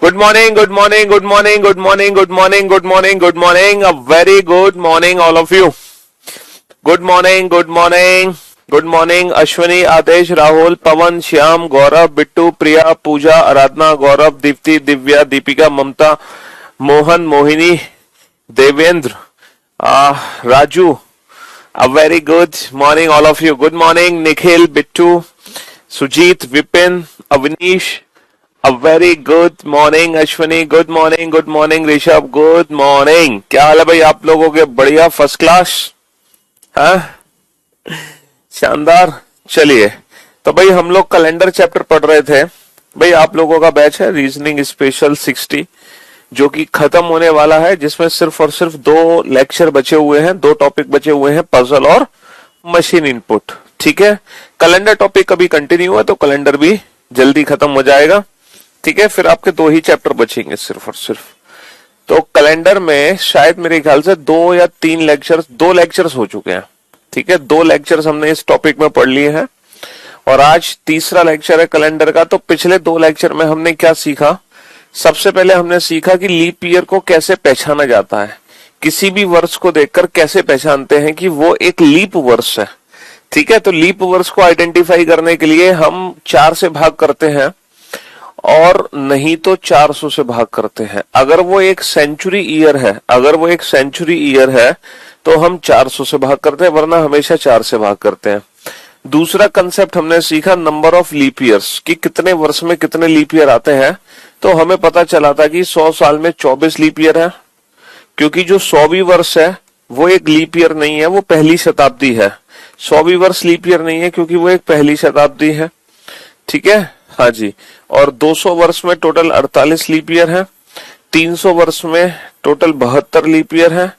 Good morning, good morning, good morning, good morning, good morning, good morning, good morning. A very good morning, all of you. Good morning, good morning, good morning. Ashwini, Adesh, Rahul, Pawan, Shyam, Gaurav, Bittu, Priya, Pooja, Aradhana, Gaurav, Dipti, Divya, Deepika, Mamta, Mohan, Mohini, Devendra, Raju. A very good morning, all of you. Good morning, Nikhil, Bittu, Sujit, Vipin, Avnish. A very good morning Ashwini, good morning Rishabh, good morning. क्या हाल है भाई आप लोगों के? बढ़िया, first class, हाँ, शानदार. चलिए, तो भाई हम लोग कैलेंडर चैप्टर पढ़ रहे थे. भाई आप लोगों का बैच है रीजनिंग स्पेशल 60 जो कि खत्म होने वाला है, जिसमें सिर्फ और सिर्फ 2 लेक्चर बचे हुए हैं, 2 टॉपिक बचे हुए हैं, पजल और मशीन इनपुट. ठीक है, कैलेंडर टॉपिक अभी कंटिन्यू है तो कैलेंडर भी जल्दी खत्म हो जाएगा. ठीक है, फिर आपके 2 ही चैप्टर बचेंगे सिर्फ और सिर्फ. तो कैलेंडर में शायद मेरे ख्याल से 2 या 3 लेक्चर्स, 2 लेक्चर्स हो चुके हैं. ठीक है, 2 लेक्चर्स हमने इस टॉपिक में पढ़ लिए हैं और आज तीसरा लेक्चर है कैलेंडर का. तो पिछले 2 लेक्चर में हमने क्या सीखा? सबसे पहले हमने सीखा कि लीप ईयर को कैसे पहचाना जाता है. किसी भी वर्ष को देखकर कैसे पहचानते हैं कि वो एक लीप वर्ष है. ठीक है, तो लीप वर्ष को आइडेंटिफाई करने के लिए हम 4 से भाग करते हैं और नहीं तो 400 से भाग करते हैं. अगर वो एक सेंचुरी ईयर है, तो हम 400 से भाग करते हैं, वरना हमेशा 4 से भाग करते हैं. दूसरा कंसेप्ट हमने सीखा नंबर ऑफ लीप ईयर्स, कि कितने वर्ष में कितने लीप ईयर आते हैं. तो हमें पता चला था कि 100 साल में 24 लीप ईयर है, क्योंकि जो 100वीं वर्ष है वो एक लीप ईयर नहीं है, वो पहली शताब्दी है. 100वीं वर्ष लीप ईयर नहीं है क्योंकि वो एक पहली शताब्दी है. ठीक है, हाँ जी. और 200 वर्ष में टोटल 48 लीप ईयर है, 300 वर्ष में टोटल 72 लीप ईयर है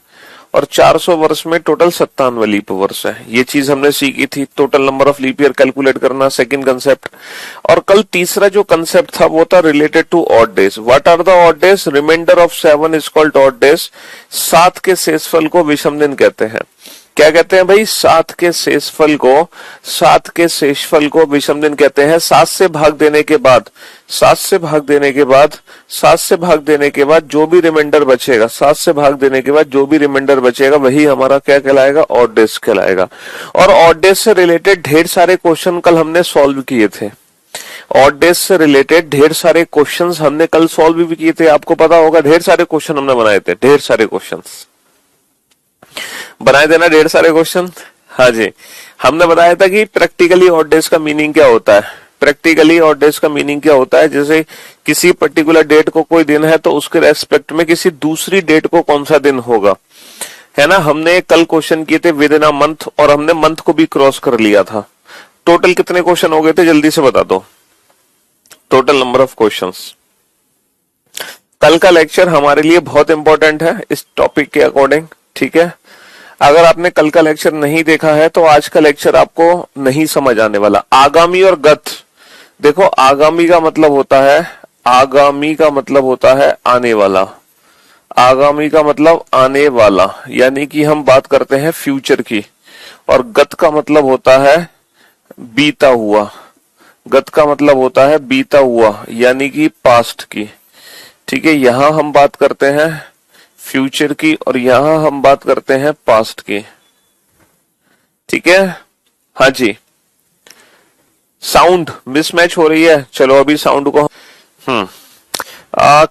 और 400 वर्ष में टोटल 97 लीप वर्ष है. ये चीज हमने सीखी थी, total number of leap year calculate करना, सेकंड कंसेप्ट. और कल तीसरा जो कंसेप्ट था वो था related to odd days. What are the odd days? Remainder of 7 is called odd days. 7 के शेषफल को विषम दिन कहते हैं. क्या कहते हैं भाई? 7 के शेषफल को विषम दिन कहते हैं. 7 से भाग देने के बाद जो भी रिमाइंडर बचेगा, वही हमारा क्या कहलाएगा? ऑड डेज कहलाएगा. और ऑड डेज से रिलेटेड ढेर सारे क्वेश्चन कल हमने सॉल्व किए थे. ऑड डेज से रिलेटेड ढेर सारे क्वेश्चंस हमने कल सॉल्व भी किए थे. आपको पता होगा ढेर सारे क्वेश्चन हमने बनाए थे, ढेर सारे क्वेश्चन बनाए देना, ढेर सारे क्वेश्चन. हाँ जी, हमने बताया था कि प्रैक्टिकली ऑड डेज का मीनिंग क्या होता है. जैसे किसी पर्टिकुलर डेट को कोई दिन है तो उसके रेस्पेक्ट में किसी दूसरी डेट को कौन सा दिन होगा, है ना. हमने कल क्वेश्चन किए थे विद इन अ मंथ और हमने मंथ को भी क्रॉस कर लिया था. टोटल कितने क्वेश्चन हो गए थे जल्दी से बता दो, टोटल नंबर ऑफ क्वेश्चंस. कल का लेक्चर हमारे लिए बहुत इंपॉर्टेंट है इस टॉपिक के अकॉर्डिंग. ठीक है, अगर आपने कल का लेक्चर नहीं देखा है तो आज का लेक्चर आपको नहीं समझ आने वाला. आगामी और गत, देखो आगामी का मतलब होता है आने वाला. आगामी का मतलब आने वाला, यानी कि हम बात करते हैं फ्यूचर की. और गत का मतलब होता है बीता हुआ, यानी कि पास्ट की. ठीक है, यहां हम बात करते हैं फ्यूचर की और यहां हम बात करते हैं पास्ट की. ठीक है, हाँ जी. साउंड मिसमैच हो रही है, चलो अभी साउंड को.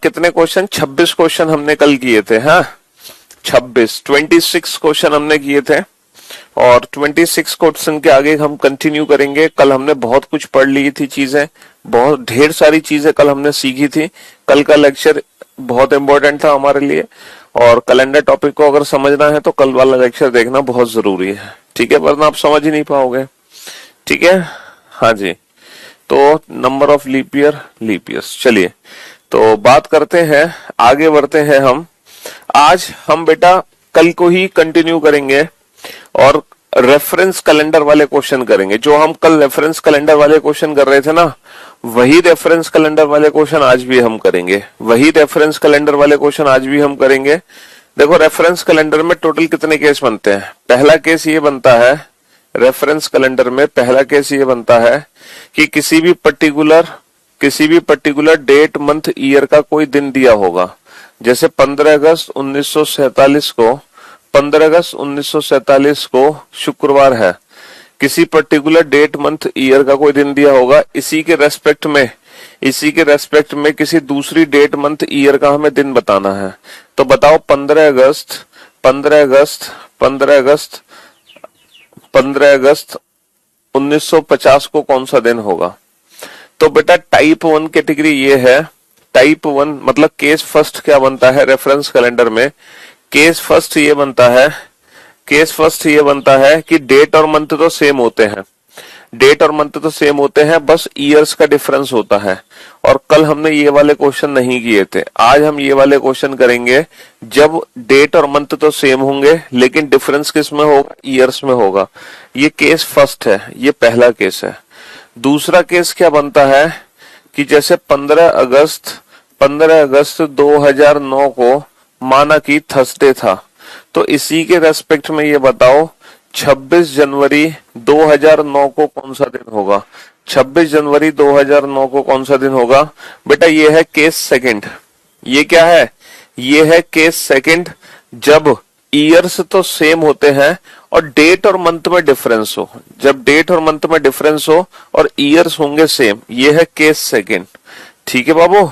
कितने क्वेश्चन? 26 क्वेश्चन हमने कल किए थे. हाँ, 26 क्वेश्चन हमने किए थे और 26 क्वेश्चन के आगे हम कंटिन्यू करेंगे. कल हमने बहुत कुछ पढ़ ली थी चीजें, बहुत ढेर सारी चीजें कल हमने सीखी थी. कल का लेक्चर बहुत इंपॉर्टेंट था हमारे लिए और कैलेंडर टॉपिक को अगर समझना है तो कल वाला लेक्चर देखना बहुत जरूरी है. ठीक है, वरना आप समझ ही नहीं पाओगे. ठीक है, हाँ जी. तो नंबर ऑफ लीप ईयर्स. चलिए, तो बात करते हैं, आगे बढ़ते हैं. हम आज हम बेटा कल को ही कंटिन्यू करेंगे और रेफरेंस कैलेंडर वाले क्वेश्चन करेंगे. जो हम कल रेफरेंस कैलेंडर वाले क्वेश्चन कर रहे थे ना, वही रेफरेंस कैलेंडर वाले क्वेश्चन आज भी हम करेंगे. देखो रेफरेंस कैलेंडर में टोटल कितने केस बनते हैं? पहला केस ये बनता है, रेफरेंस कैलेंडर में पहला केस ये बनता है कि किसी भी पर्टिकुलर किसी भी पर्टिकुलर डेट मंथ ईयर का कोई दिन दिया होगा, जैसे 15 अगस्त 1947 को 15 अगस्त 1947 को शुक्रवार है, किसी पर्टिकुलर डेट मंथ ईयर का कोई दिन दिया होगा, इसी के रेस्पेक्ट में किसी दूसरी डेट मंथ ईयर का हमें दिन बताना है। तो बताओ 15 अगस्त 15 अगस्त 15 अगस्त 15 अगस्त 1950 को कौन सा दिन होगा। तो बेटा टाइप 1 कैटेगरी ये है। टाइप 1 मतलब केस फर्स्ट क्या बनता है रेफरेंस कैलेंडर में, केस फर्स्ट ये बनता है कि डेट और मंथ तो सेम होते हैं, डेट और मंथ तो सेम होते हैं, बस ईयर्स का डिफरेंस होता है। और कल हमने ये वाले क्वेश्चन नहीं किए थे, आज हम ये वाले क्वेश्चन करेंगे जब डेट और मंथ तो सेम होंगे लेकिन डिफरेंस किस में होगा, ईयर्स में होगा। ये केस फर्स्ट है, ये पहला केस है। दूसरा केस क्या बनता है कि जैसे 15 अगस्त 2009 को माना कि थर्सडे था, तो इसी के रेस्पेक्ट में ये बताओ 26 जनवरी 2009 को कौन सा दिन होगा। 26 जनवरी 2009 को कौन सा दिन होगा। बेटा ये है केस सेकंड। ये क्या है, ये है केस सेकंड जब ईयर्स तो सेम होते हैं और डेट और मंथ में डिफरेंस हो, जब डेट और मंथ में डिफरेंस हो और ईयर्स होंगे सेम, ये है केस सेकंड। ठीक है बाबू,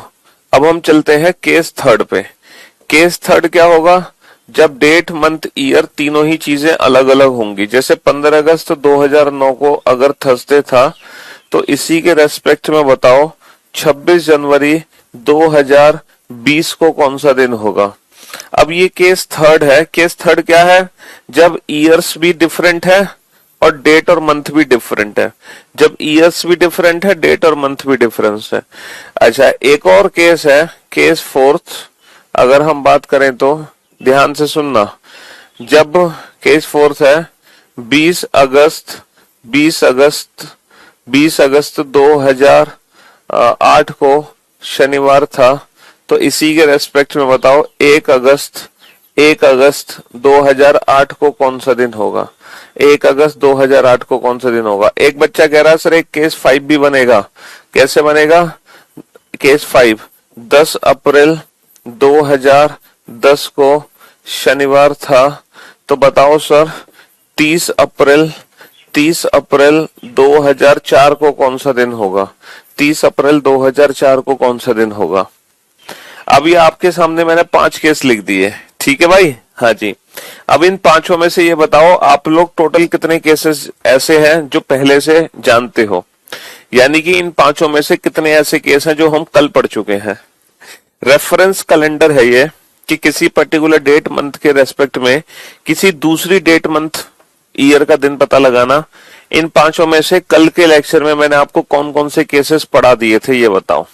अब हम चलते हैं केस थर्ड पे। केस थर्ड क्या होगा, जब डेट मंथ ईयर तीनों ही चीजें अलग अलग होंगी। जैसे 15 अगस्त 2009 को अगर थर्सडे था तो इसी के रेस्पेक्ट में बताओ 26 जनवरी 2020 को कौन सा दिन होगा। अब ये केस थर्ड है। केस थर्ड क्या है, जब ईयर्स भी डिफरेंट है और डेट और मंथ भी डिफरेंट है। जब ईयर्स भी डिफरेंट है, डेट और मंथ भी डिफरेंस है। अच्छा, एक और केस है, केस फोर्थ। अगर हम बात करें तो ध्यान से सुनना, जब केस फोर्थ है 20 अगस्त 2008 को शनिवार था, तो इसी के रेस्पेक्ट में बताओ 1 अगस्त 2008 को कौन सा दिन होगा। 1 अगस्त 2008 को कौन सा दिन होगा। एक बच्चा कह रहा है सर एक केस 5 भी बनेगा। कैसे बनेगा केस 5, 10 अप्रैल 2010 को शनिवार था, तो बताओ सर 30 अप्रैल 2004 को कौन सा दिन होगा। 30 अप्रैल 2004 को कौन सा दिन होगा। अभी आपके सामने मैंने 5 केस लिख दिए, ठीक है भाई। हाँ जी, अब इन पांचों में से ये बताओ आप लोग टोटल कितने केसेस ऐसे हैं जो पहले से जानते हो, यानी कि इन पांचों में से कितने ऐसे केस हैं जो हम कल पढ़ चुके हैं। रेफरेंस कैलेंडर है ये कि किसी पर्टिकुलर डेट मंथ के रेस्पेक्ट में किसी दूसरी डेट मंथ ईयर का दिन पता लगाना। इन पांचों में से कल के लेक्चर में मैंने आपको कौन कौन से केसेस पढ़ा दिए थे ये बताओ।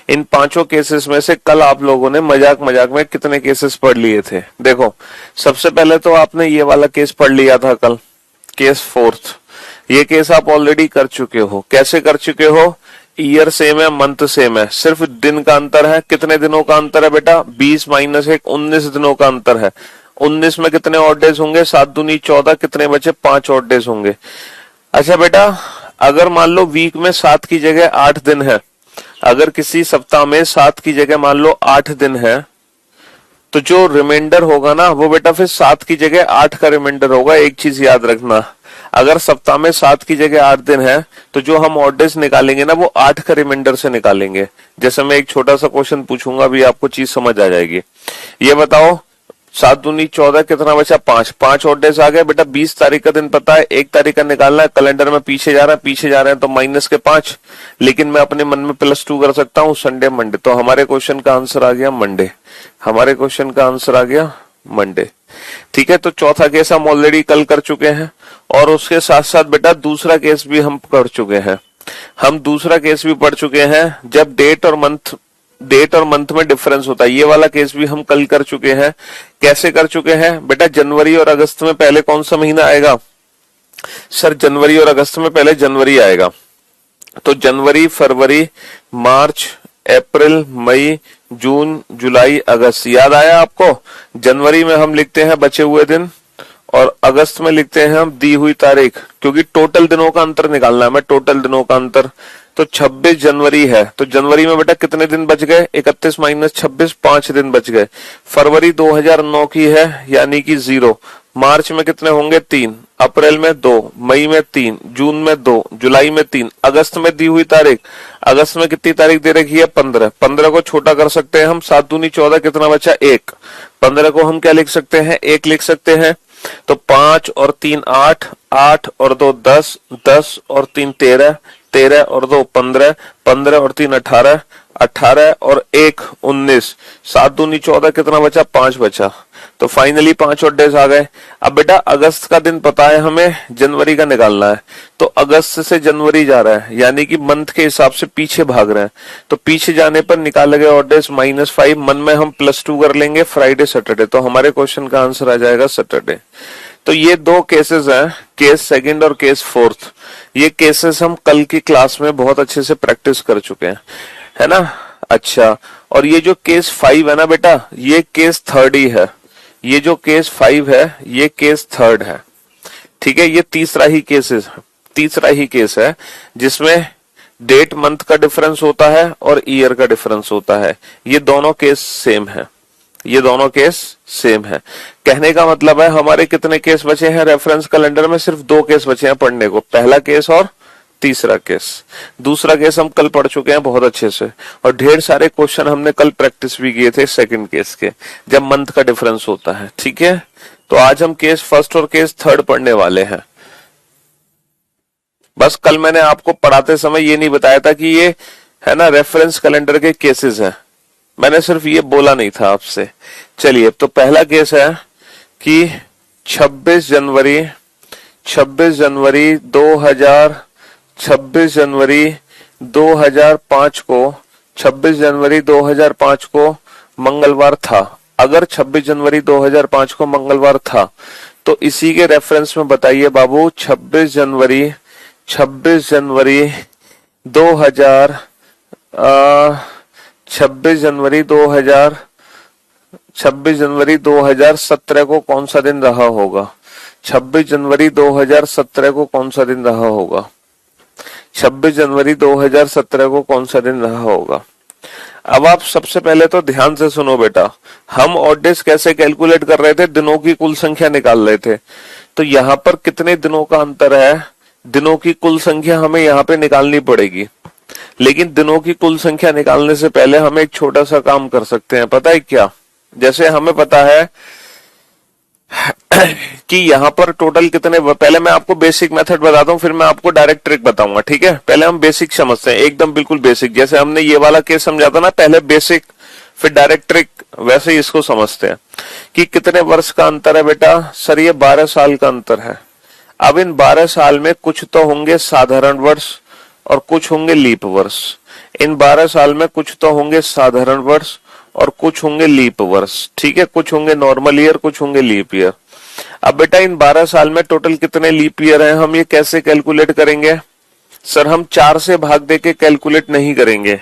इन पांचों केसेस में से कल आप लोगों ने मजाक में कितने केसेस पढ़ लिए थे। देखो, सबसे पहले तो आपने ये वाला केस पढ़ लिया था कल, केस फोर्थ। ये केस आप ऑलरेडी कर चुके हो। कैसे कर चुके हो, ईयर सेम है, मंथ सेम है, सिर्फ दिन का अंतर है। कितने दिनों का अंतर है बेटा, 20 माइनस 1 19 दिनों का अंतर है। 19 में कितने ऑड डेज होंगे, 7 दूनी 14, कितने बचे 5 ऑड डेज होंगे। अच्छा बेटा, अगर मान लो वीक में 7 की जगह 8 दिन है, अगर किसी सप्ताह में 7 की जगह मान लो 8 दिन है, तो जो रिमाइंडर होगा ना वो बेटा फिर 7 की जगह 8 का रिमाइंडर होगा। एक चीज याद रखना, अगर सप्ताह में 7 की जगह 8 दिन है तो जो हम ऑड डेज निकालेंगे ना वो 8 का रिमाइंडर से निकालेंगे। जैसे मैं एक छोटा सा क्वेश्चन पूछूंगा, अभी आपको चीज समझ आ जाएगी। ये बताओ 7 दूनी 14, कितना बचा 5, 5 ऑड डेज आ गए बेटा। 20 तारीख का दिन पता है, 1 तारीख का निकालना है। कैलेंडर में पीछे जा रहे हैं तो माइनस के 5, लेकिन मैं अपने मन में +2 कर सकता हूँ, संडे मंडे। तो हमारे क्वेश्चन का आंसर आ गया मंडे। हमारे क्वेश्चन का आंसर आ गया मंडे। ठीक है, तो चौथा केस हम ऑलरेडी कल कर चुके हैं और उसके साथ साथ बेटा दूसरा केस भी हम कर चुके हैं। हम दूसरा केस भी पढ़ चुके हैं जब डेट और मंथ में डिफरेंस होता है। ये वाला केस भी हम कल कर चुके हैं। कैसे कर चुके हैं बेटा, जनवरी और अगस्त में पहले कौन सा महीना आएगा सर, जनवरी और अगस्त में पहले जनवरी आएगा। तो जनवरी, फरवरी, मार्च, अप्रैल, मई, जून, जुलाई, अगस्त। याद आया आपको। जनवरी में हम लिखते हैं बचे हुए दिन और अगस्त में लिखते हैं हम दी हुई तारीख, क्योंकि टोटल दिनों का अंतर निकालना है हमें, टोटल दिनों का अंतर। तो 26 जनवरी है, तो जनवरी में बेटा कितने दिन बच गए, 31 माइनस 26, 5 दिन बच गए। फरवरी 2009 की है यानी कि 0। मार्च में कितने होंगे, 3। अप्रैल में 2, मई में 3, जून में 2, जुलाई में 3। अगस्त में दी हुई तारीख, अगस्त में कितनी तारीख दे रखी है, 15। 15 को छोटा कर सकते हैं हम, 7 दूनी 14, कितना बचा, 1। 15 को हम क्या लिख सकते हैं, 1 लिख सकते हैं। तो 5 और 3 8, 8 और 2 10, 10 और 3 13, 13 और 2 15, 15 और 3 18, 18 और 1 19, 7 दूनी 14, कितना बचा, 5 बचा। तो फाइनली 5 और डेज आ गए। अब बेटा अगस्त का दिन पता है हमें, जनवरी का निकालना है। तो अगस्त से जनवरी जा रहा है, यानी कि मंथ के हिसाब से पीछे भाग रहे हैं। तो पीछे जाने पर निकाले गए और डेज -5, मन में हम +2 कर लेंगे, फ्राइडे सैटरडे। तो हमारे क्वेश्चन का आंसर आ जाएगा सैटरडे। तो ये 2 केसेस हैं, केस सेकंड और केस फोर्थ। ये केसेस हम कल की क्लास में बहुत अच्छे से प्रैक्टिस कर चुके हैं, है ना। अच्छा, और ये जो केस 5 है ना बेटा, ये केस थर्ड ही है। ये जो केस 5 है ये केस थर्ड है, ठीक है। ये तीसरा ही केस है जिसमें डेट मंथ का डिफरेंस होता है और ईयर का डिफरेंस होता है। ये दोनों केस सेम है, ये दोनों केस सेम है। कहने का मतलब है हमारे कितने केस बचे हैं रेफरेंस कैलेंडर में, सिर्फ 2 केस बचे हैं पढ़ने को, पहला केस और तीसरा केस। दूसरा केस हम कल पढ़ चुके हैं बहुत अच्छे से, और ढेर सारे क्वेश्चन हमने कल प्रैक्टिस भी किए थे सेकंड केस के, जब मंथ का डिफरेंस होता है, ठीक है। तो आज हम केस फर्स्ट और केस थर्ड पढ़ने वाले हैं। बस कल मैंने आपको पढ़ाते समय ये नहीं बताया था कि ये है ना रेफरेंस कैलेंडर के केसेस हैं, मैंने सिर्फ ये बोला नहीं था आपसे। चलिए, तो पहला केस है कि 26 जनवरी 2005 को 26 जनवरी 2005 को मंगलवार था। अगर 26 जनवरी 2005 को मंगलवार था तो इसी के रेफरेंस में बताइए बाबू, 26 जनवरी 26 जनवरी 2017 को कौन सा दिन रहा होगा? 26 जनवरी 2017 को कौन सा दिन रहा होगा? 26 जनवरी 2017 को कौन सा दिन रहा होगा? अब आप सबसे पहले तो ध्यान से सुनो बेटा, हम ऑड डेज कैसे कैलकुलेट कर रहे थे, दिनों की कुल संख्या निकाल रहे थे। तो यहाँ पर कितने दिनों का अंतर है, दिनों की कुल संख्या हमें यहाँ पे निकालनी पड़ेगी। लेकिन दिनों की कुल संख्या निकालने से पहले हम एक छोटा सा काम कर सकते हैं, पता है क्या? जैसे हमें पता है कि यहाँ पर टोटल कितने, पहले मैं आपको बेसिक मेथड बताता हूँ, फिर मैं आपको डायरेक्ट ट्रिक बताऊंगा, ठीक है। पहले हम बेसिक समझते हैं, एकदम बिल्कुल बेसिक, जैसे हमने ये वाला केस समझा था ना, पहले बेसिक फिर डायरेक्ट ट्रिक, वैसे ही इसको समझते हैं कि कितने वर्ष का अंतर है बेटा। सर ये 12 साल का अंतर है। अब इन 12 साल में कुछ तो होंगे साधारण वर्ष और कुछ होंगे लीप वर्ष। इन 12 साल में कुछ तो होंगे साधारण वर्ष और कुछ होंगे लीप वर्ष, ठीक है। कुछ होंगे नॉर्मल ईयर, कुछ होंगे लीप ईयर। अब बेटा इन 12 साल में टोटल कितने लीप ईयर हैं, हम ये कैसे कैलकुलेट करेंगे? सर हम 4 से भाग देके कैलकुलेट नहीं करेंगे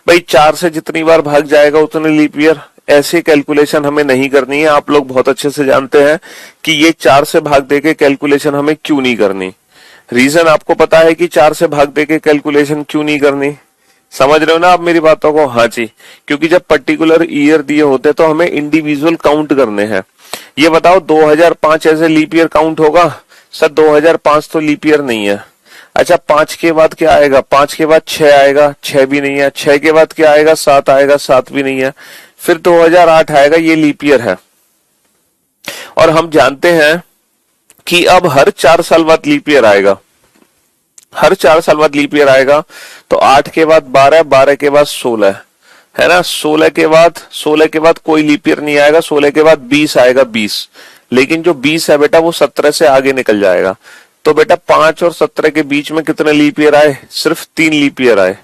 भाई, 4 से जितनी बार भाग जाएगा उतने लीप ईयर, ऐसी कैलकुलेशन हमें नहीं करनी है। आप लोग बहुत अच्छे से जानते हैं कि ये 4 से भाग देके कैलकुलेशन हमें क्यों नहीं करनी। रीजन आपको पता है कि 4 से भाग देके कैलकुलेशन क्यों नहीं करनी, समझ रहे हो ना आप मेरी बातों को? हाँ जी, क्योंकि जब पर्टिकुलर ईयर दिए होते तो हमें इंडिविजुअल काउंट करने हैं। ये बताओ 2005 ऐसे लीप ईयर काउंट होगा? सर 2005 तो लीप ईयर नहीं है। अच्छा 5 के बाद क्या आएगा? 5 के बाद 6 आएगा, 6 भी नहीं है। 6 के बाद क्या आएगा? 7 आएगा, 7 भी नहीं है। फिर 2008 आएगा, ये लीप ईयर है। और हम जानते हैं कि अब हर 4 साल बाद लीप ईयर आएगा, हर 4 साल बाद लीप ईयर आएगा। तो 8 के बाद 12, 12 के बाद 16, है ना। 16 के बाद कोई लीप ईयर नहीं आएगा। 16 के बाद 20 आएगा, 20। लेकिन जो 20 है बेटा वो 17 से आगे निकल जाएगा। तो बेटा 5 और 17 के बीच में कितने लीप ईयर आए? सिर्फ 3 लीप ईयर आए,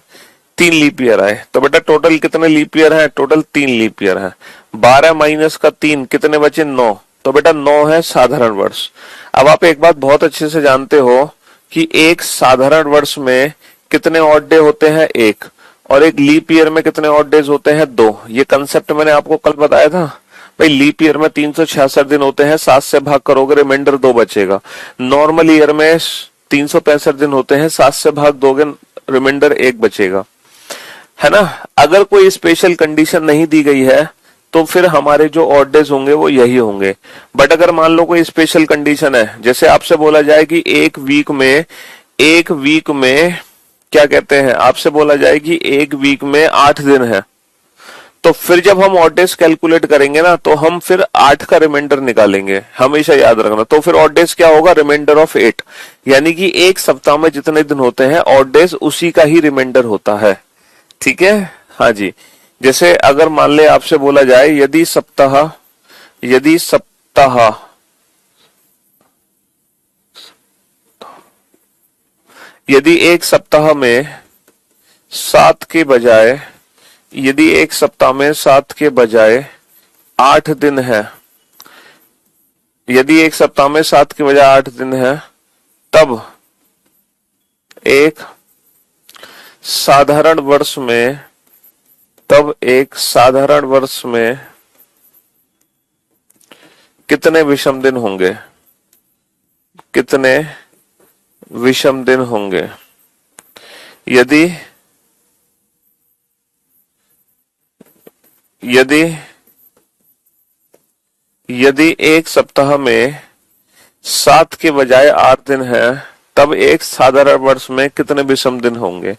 3 लीप ईयर आए। तो बेटा टोटल कितने लीप ईयर है? टोटल 3 लीप ईयर है। 12 माइनस का 3 कितने बचे? 9। तो बेटा 9 है साधारण वर्ष। अब आप एक बात बहुत अच्छे से जानते हो कि एक साधारण वर्ष में कितने ऑड डे होते हैं? 1। और एक लीप ईयर में कितने ऑड डेज होते हैं? 2। ये कंसेप्ट मैंने आपको कल बताया था। भाई लीप ईयर में 366 दिन होते हैं, 7 से भाग करोगे रिमाइंडर 2 बचेगा। नॉर्मल ईयर में 365 दिन होते हैं, 7 से भाग दोगे रिमाइंडर 1 बचेगा, है ना। अगर कोई स्पेशल कंडीशन नहीं दी गई है तो फिर हमारे जो ऑड डेज होंगे वो यही होंगे। बट अगर मान लो कोई स्पेशल कंडीशन है, जैसे आपसे बोला जाए कि एक वीक में क्या कहते हैं, आपसे बोला जाए कि एक वीक में 8 दिन है, तो फिर जब हम ऑड डेज कैलकुलेट करेंगे ना तो हम फिर 8 का रिमाइंडर निकालेंगे, हमेशा याद रखना। तो फिर ऑड डेज क्या होगा, रिमाइंडर ऑफ 8, यानी कि एक सप्ताह में जितने दिन होते हैं ऑड डेज उसी का ही रिमाइंडर होता है, ठीक है। हाँ जी, जैसे अगर मान ले आपसे बोला जाए यदि सप्ताह यदि एक सप्ताह में 7 के बजाय यदि एक सप्ताह में 7 के बजाय 8 दिन है, यदि एक सप्ताह में 7 के बजाय 8 दिन है, तब एक साधारण वर्ष में कितने विषम दिन होंगे, कितने विषम दिन होंगे। यदि एक सप्ताह में 7 के बजाय 8 दिन है, तब एक साधारण वर्ष में कितने विषम दिन होंगे।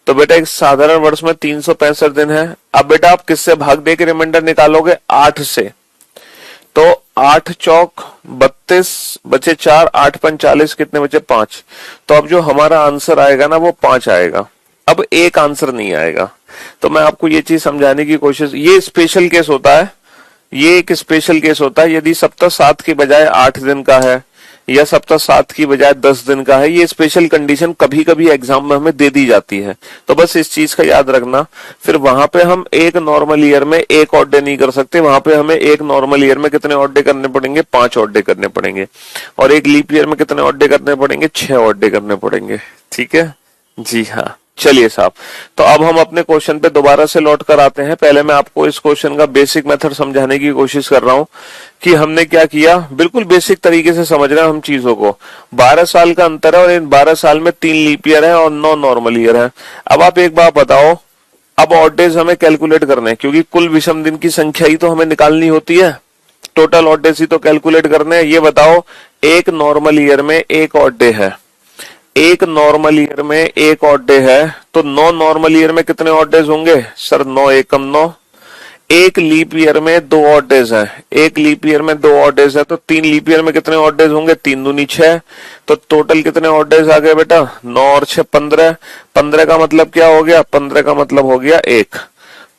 तो बेटा एक साधारण वर्ष में 365 दिन है। अब बेटा आप किससे भाग दे के रिमाइंडर निकालोगे, 8 से। तो 8 चौक 32 बचे 4, 8 पंच 40, कितने बचे 5। तो अब जो हमारा आंसर आएगा ना वो 5 आएगा। अब एक आंसर नहीं आएगा। तो मैं आपको ये चीज समझाने की कोशिश, ये स्पेशल केस होता है, ये एक स्पेशल केस होता है। यदि सप्ताह 7 के बजाय 8 दिन का है या सप्ताह 7 की बजाय 10 दिन का है, ये स्पेशल कंडीशन कभी कभी एग्जाम में हमें दे दी जाती है। तो बस इस चीज का याद रखना। फिर वहां पे हम एक नॉर्मल ईयर में एक ऑड डे नहीं कर सकते, वहां पे हमें एक नॉर्मल ईयर में कितने ऑड डे करने पड़ेंगे, 5 ऑड डे करने पड़ेंगे। और एक लीप ईयर में कितने ऑड डे करने पड़ेंगे, 6 ऑड डे करने पड़ेंगे। ठीक है जी हाँ, चलिए साहब। तो अब हम अपने क्वेश्चन पे दोबारा से लौट कर आते हैं। पहले मैं आपको इस क्वेश्चन का बेसिक मेथड समझाने की कोशिश कर रहा हूं कि हमने क्या किया। बिल्कुल बेसिक तरीके से समझ रहे हैं हम चीजों को। 12 साल का अंतर है और इन 12 साल में 3 लीप ईयर है और 9 नॉर्मल ईयर है। अब आप एक बात बताओ, अब ऑड डेज हमें कैलकुलेट करने हैं, क्योंकि कुल विषम दिन की संख्या ही तो हमें निकालनी होती है, टोटल ऑड डेज ही तो कैलकुलेट करने हैं। ये बताओ, एक नॉर्मल ईयर में एक ऑड डे है, एक नॉर्मल ईयर में एक ऑड डे है, तो 9 नॉर्मल ईयर में कितने ऑड डेज होंगे सर, 9 एकम 9। एक लीप ईयर में 2 ऑड डेज है, एक लीप ईयर में 2 ऑड डेज है, तो 3 लीप ईयर में कितने ऑड डेज होंगे, 3 दूनी 6। तो टोटल कितने ऑड डेज आ गए बेटा, 9 और 6 15। 15 का मतलब क्या हो गया, 15 का मतलब हो गया 1।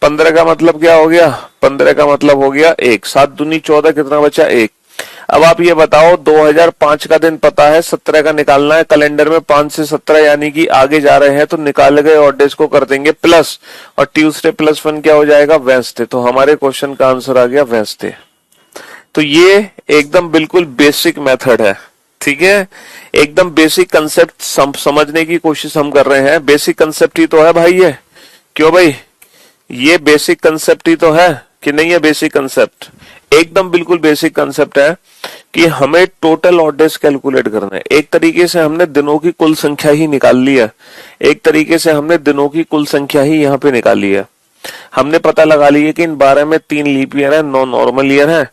15 का मतलब क्या हो गया, 15 का मतलब हो गया 1। 7 दूनी 14, कितना बचा 1। अब आप ये बताओ, 2005 का दिन पता है, 17 का निकालना है। कैलेंडर में 5 से 17 यानी कि आगे जा रहे हैं, तो निकाले गए ऑड डेज को कर देंगे प्लस, और ट्यूसडे प्लस 1 क्या हो जाएगा, वेंसडे। तो हमारे क्वेश्चन का आंसर आ गया वेंसडे। तो ये एकदम बिल्कुल बेसिक मेथड है, ठीक है। एकदम बेसिक कंसेप्ट समझने की कोशिश हम कर रहे हैं। बेसिक कंसेप्ट ही तो है भाई ये, क्यों भाई, ये बेसिक कंसेप्ट ही तो है कि नहीं है। बेसिक कंसेप्ट एकदम बिल्कुल बेसिक कंसेप्ट है कि हमें टोटल ऑड डेज कैलकुलेट करना है। एक तरीके से हमने दिनों की कुल संख्या ही निकाल ली है, एक तरीके से हमने दिनों की कुल संख्या ही यहाँ पे निकाली है। हमने पता लगा लिया कि इन 12 में 3 लीप ईयर है, 9 नॉर्मल ईयर है।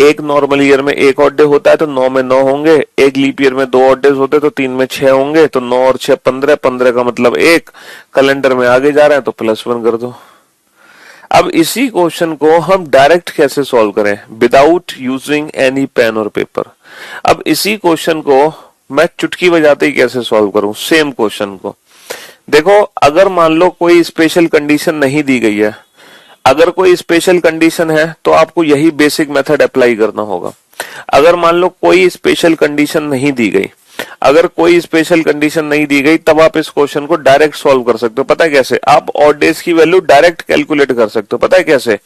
एक नॉर्मल ईयर में एक ऑड डे होता है, तो 9 में 9 होंगे। एक लीप ईयर में 2 ऑड डेज होते हैं, तो 3 में 6 होंगे। तो 9 और 6 15, 15 का मतलब 1। कैलेंडर में आगे जा रहे हैं तो +1 कर दो। अब इसी क्वेश्चन को हम डायरेक्ट कैसे सॉल्व करें, विदाउट यूजिंग एनी पेन और पेपर। अब इसी क्वेश्चन को मैं चुटकी बजाते ही कैसे सॉल्व करूं, सेम क्वेश्चन को। देखो, अगर मान लो कोई स्पेशल कंडीशन नहीं दी गई है, अगर कोई स्पेशल कंडीशन है तो आपको यही बेसिक मेथड अप्लाई करना होगा। अगर मान लो कोई स्पेशल कंडीशन नहीं दी गई, अगर कोई स्पेशल कंडीशन नहीं दी गई, तब आप इस क्वेश्चन को डायरेक्ट सॉल्व कर सकते हो। पता है कैसे, आप ऑड डेज की वैल्यू डायरेक्ट कैलकुलेट कर सकते हो। पता है कैसे,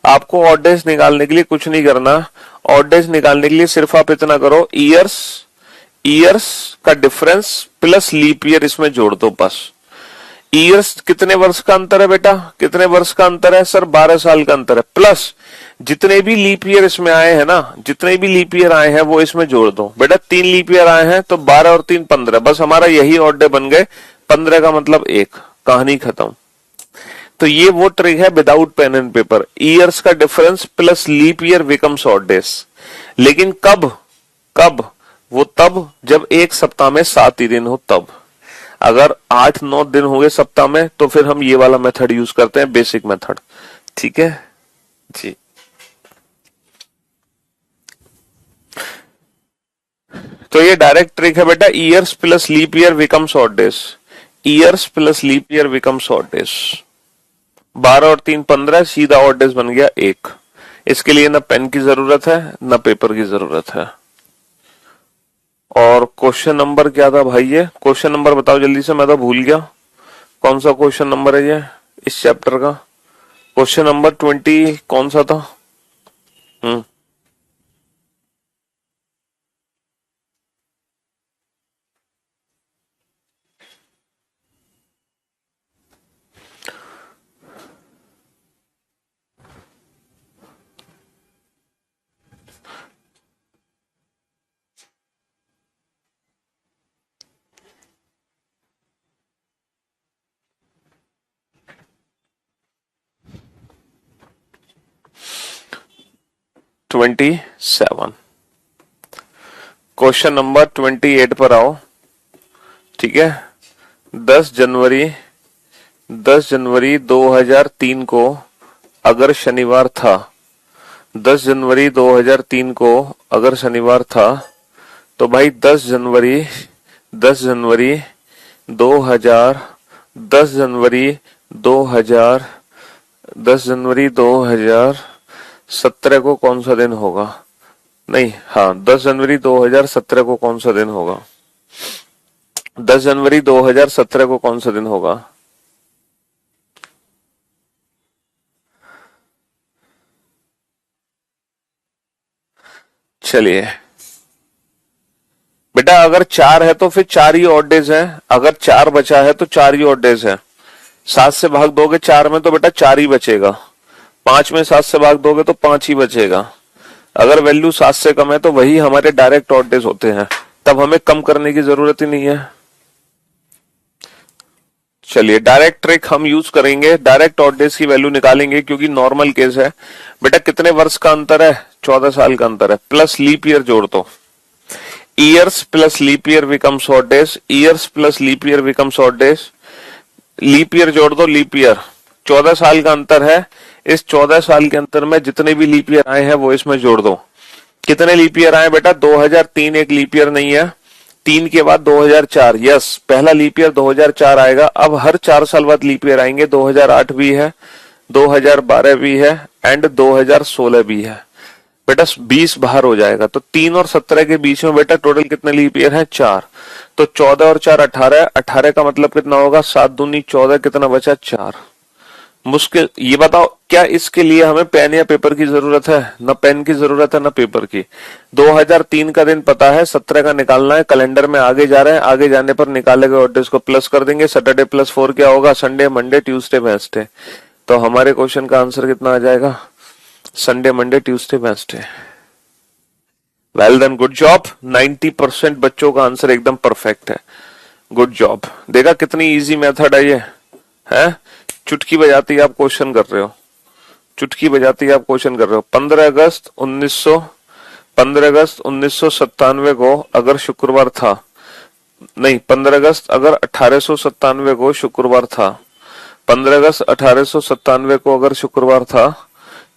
आपको ऑड डेज निकालने के लिए कुछ नहीं करना। ऑड डेज निकालने के लिए सिर्फ आप इतना करो, ईयर्स का डिफरेंस प्लस लीप ईयर इसमें जोड़ दो बस। ईयर्स कितने वर्ष का अंतर है बेटा, कितने वर्ष का अंतर है सर, 12 साल का अंतर है, प्लस जितने भी लीप ईयर इसमें आए हैं ना, जितने भी लीप ईयर आए हैं वो इसमें जोड़ दो। बेटा 3 लीप ईयर आए हैं तो 12 और 3 15, बस हमारा यही ऑड डे बन गए। 15 का मतलब 1, कहानी खत्म। तो ये वो ट्रिक है without pen and paper. Years का difference plus leap year becomes odd days. लेकिन कब कब? वो तब जब एक सप्ताह में 7 ही दिन हो तब। अगर 8-9 दिन हो गए सप्ताह में तो फिर हम ये वाला मेथड यूज करते हैं, बेसिक मेथड। ठीक है जी। तो ये डायरेक्ट ट्रिक है बेटा, years plus leap year becomes odd days. Years plus leap year becomes odd days. 12 और 3 15, सीधा ऑड डेज बन गया 1। इसके लिए ना पेन की जरूरत है ना पेपर की जरूरत है। और क्वेश्चन नंबर क्या था भाई? ये क्वेश्चन नंबर बताओ जल्दी से, मैं तो भूल गया। कौन सा क्वेश्चन नंबर है ये इस चैप्टर का? क्वेश्चन नंबर 20 कौन सा था? 27। क्वेश्चन नंबर 28 पर आओ। ठीक है। 10 जनवरी 2003 को अगर शनिवार था, 10 जनवरी 2003 को अगर शनिवार था तो भाई 10 जनवरी 2000 10 जनवरी 2000 10 जनवरी 2017 को कौन सा दिन होगा? नहीं, हाँ 10 जनवरी 2017 को कौन सा दिन होगा? 10 जनवरी 2017 को कौन सा दिन होगा? चलिए बेटा, अगर 4 है तो फिर 4 ही ऑड डेज है। अगर 4 बचा है तो 4 ही ऑड डेज है। 7 से भाग दोगे 4 में तो बेटा 4 ही बचेगा। 5 में 7 से भाग दोगे तो 5 ही बचेगा। अगर वैल्यू 7 से कम है तो वही हमारे डायरेक्ट ऑड डेज होते हैं, तब हमें कम करने की जरूरत ही नहीं है। चलिए डायरेक्ट ट्रिक हम यूज करेंगे, डायरेक्ट ऑड डेज की वैल्यू निकालेंगे, क्योंकि नॉर्मल केस है। बेटा कितने वर्ष का अंतर है? 14 साल का अंतर है, प्लस लीप ईयर जोड़ दो। Years plus leap year becomes odd days. Years plus leap year becomes odd days. Leap year जोड़ दो, लीप ईयर 14 साल का अंतर है। इस 14 साल के अंतर में जितने भी लीप ईयर आए हैं वो इसमें जोड़ दो। कितने लीप ईयर आए बेटा? 2003 एक लीप ईयर नहीं है। 3 के बाद 2004, यस पहला लीप ईयर 2004 आएगा। अब हर 4 साल बाद लीप ईयर आएंगे। 2008 भी है, 2012 भी है एंड 2016 भी है। बेटा 20 बाहर हो जाएगा, तो 3 और 17 के बीच में बेटा टोटल कितने लीप ईयर है? 4। तो 14 और 4 18, 18 का मतलब कितना होगा? 7 दूनी 14, कितना बचा? 4। मुश्किल। ये बताओ क्या इसके लिए हमें पेन या पेपर की जरूरत है? ना पेन की जरूरत है ना पेपर की। 2003 का दिन पता है, 17 का निकालना है। कैलेंडर में आगे जा रहे हैं, आगे जाने पर निकाले गए ऑड डेज को प्लस कर देंगे। सैटरडे प्लस 4 क्या होगा? Sunday Monday Tuesday Wednesday. तो हमारे क्वेश्चन का आंसर कितना आ जाएगा? Sunday Monday Tuesday Wednesday. Well done, good job. 90% बच्चों का आंसर एकदम परफेक्ट है। Good job. देखा कितनी इजी मेथड है ये है? चुटकी बजाती आप क्वेश्चन कर रहे हो, चुटकी बजाती आप क्वेश्चन कर रहे हो। 15 अगस्त 1997 को अगर शुक्रवार था, नहीं 15 अगस्त अगर 1897 को शुक्रवार था, 15 अगस्त 1897 को अगर शुक्रवार था,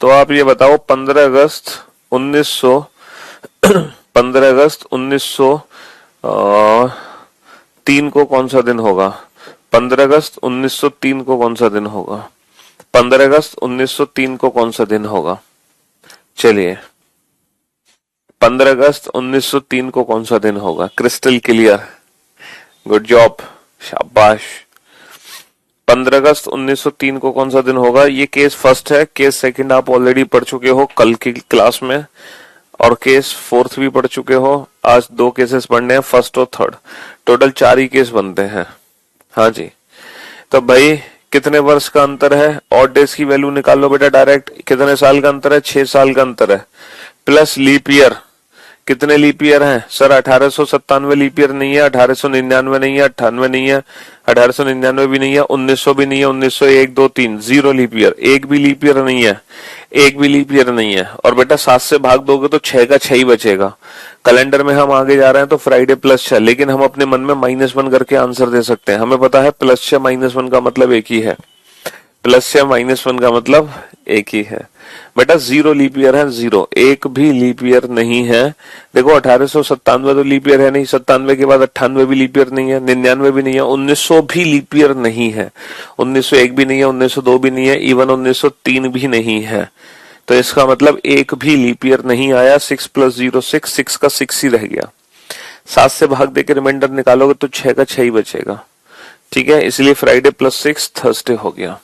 तो आप ये बताओ 15 अगस्त 1903 को कौन सा दिन होगा? 15 अगस्त 1903 को कौन सा दिन होगा? 15 अगस्त 1903 को कौन सा दिन होगा? चलिए 15 अगस्त 1903 को कौन सा दिन होगा? क्रिस्टल क्लियर, गुड जॉब, शाबाश। 15 अगस्त 1903 को कौन सा दिन होगा? ये केस फर्स्ट है। केस सेकंड आप ऑलरेडी पढ़ चुके हो कल की क्लास में, और केस फोर्थ भी पढ़ चुके हो। आज 2 केसेस पढ़ने हैं, फर्स्ट और थर्ड। टोटल 4 ही केस बनते हैं। हाँ जी। तो भाई कितने वर्ष का अंतर है, ऑड डेज की वैल्यू निकाल लो बेटा डायरेक्ट, कितने साल का अंतर है, 6 साल का अंतर है, प्लस लीप ईयर, कितने लीप ईयर हैं सर, 1897 लीप ईयर नहीं है, 1899 नहीं है, 98 नहीं है, 1899 भी नहीं है, 1900 भी नहीं है, 1901 2 3 जीरो लीप ईयर, एक भी लीप ईयर नहीं है, एक भी लीप ईयर नहीं है। और बेटा 7 से भाग दोगे तो 6 का 6 ही बचेगा। कैलेंडर में हम आगे जा रहे हैं तो फ्राइडे प्लस 6, लेकिन हम अपने मन में -1 करके आंसर दे सकते हैं। हमें पता है +6 -1 का मतलब एक ही है, +6 -1 का मतलब एक ही है। बेटा 0 लीप ईयर है, 0, एक भी लीप ईयर नहीं है। देखो 1897 तो लीप ईयर है नहीं, 97 के बाद 98 भी लीप ईयर नहीं है, 99 भी नहीं है, 1900 भी लीप ईयर नहीं है, 1901 भी नहीं है, 1902 भी नहीं है, इवन 1903 भी नहीं है। तो इसका मतलब एक भी लीप ईयर नहीं आया। 6 + 0 6, 6 का 6 ही रह गया। 7 से भाग देकर रिमाइंडर निकालोगे तो 6 का 6 ही बचेगा। ठीक है, इसलिए फ्राइडे +6 थर्सडे हो गया।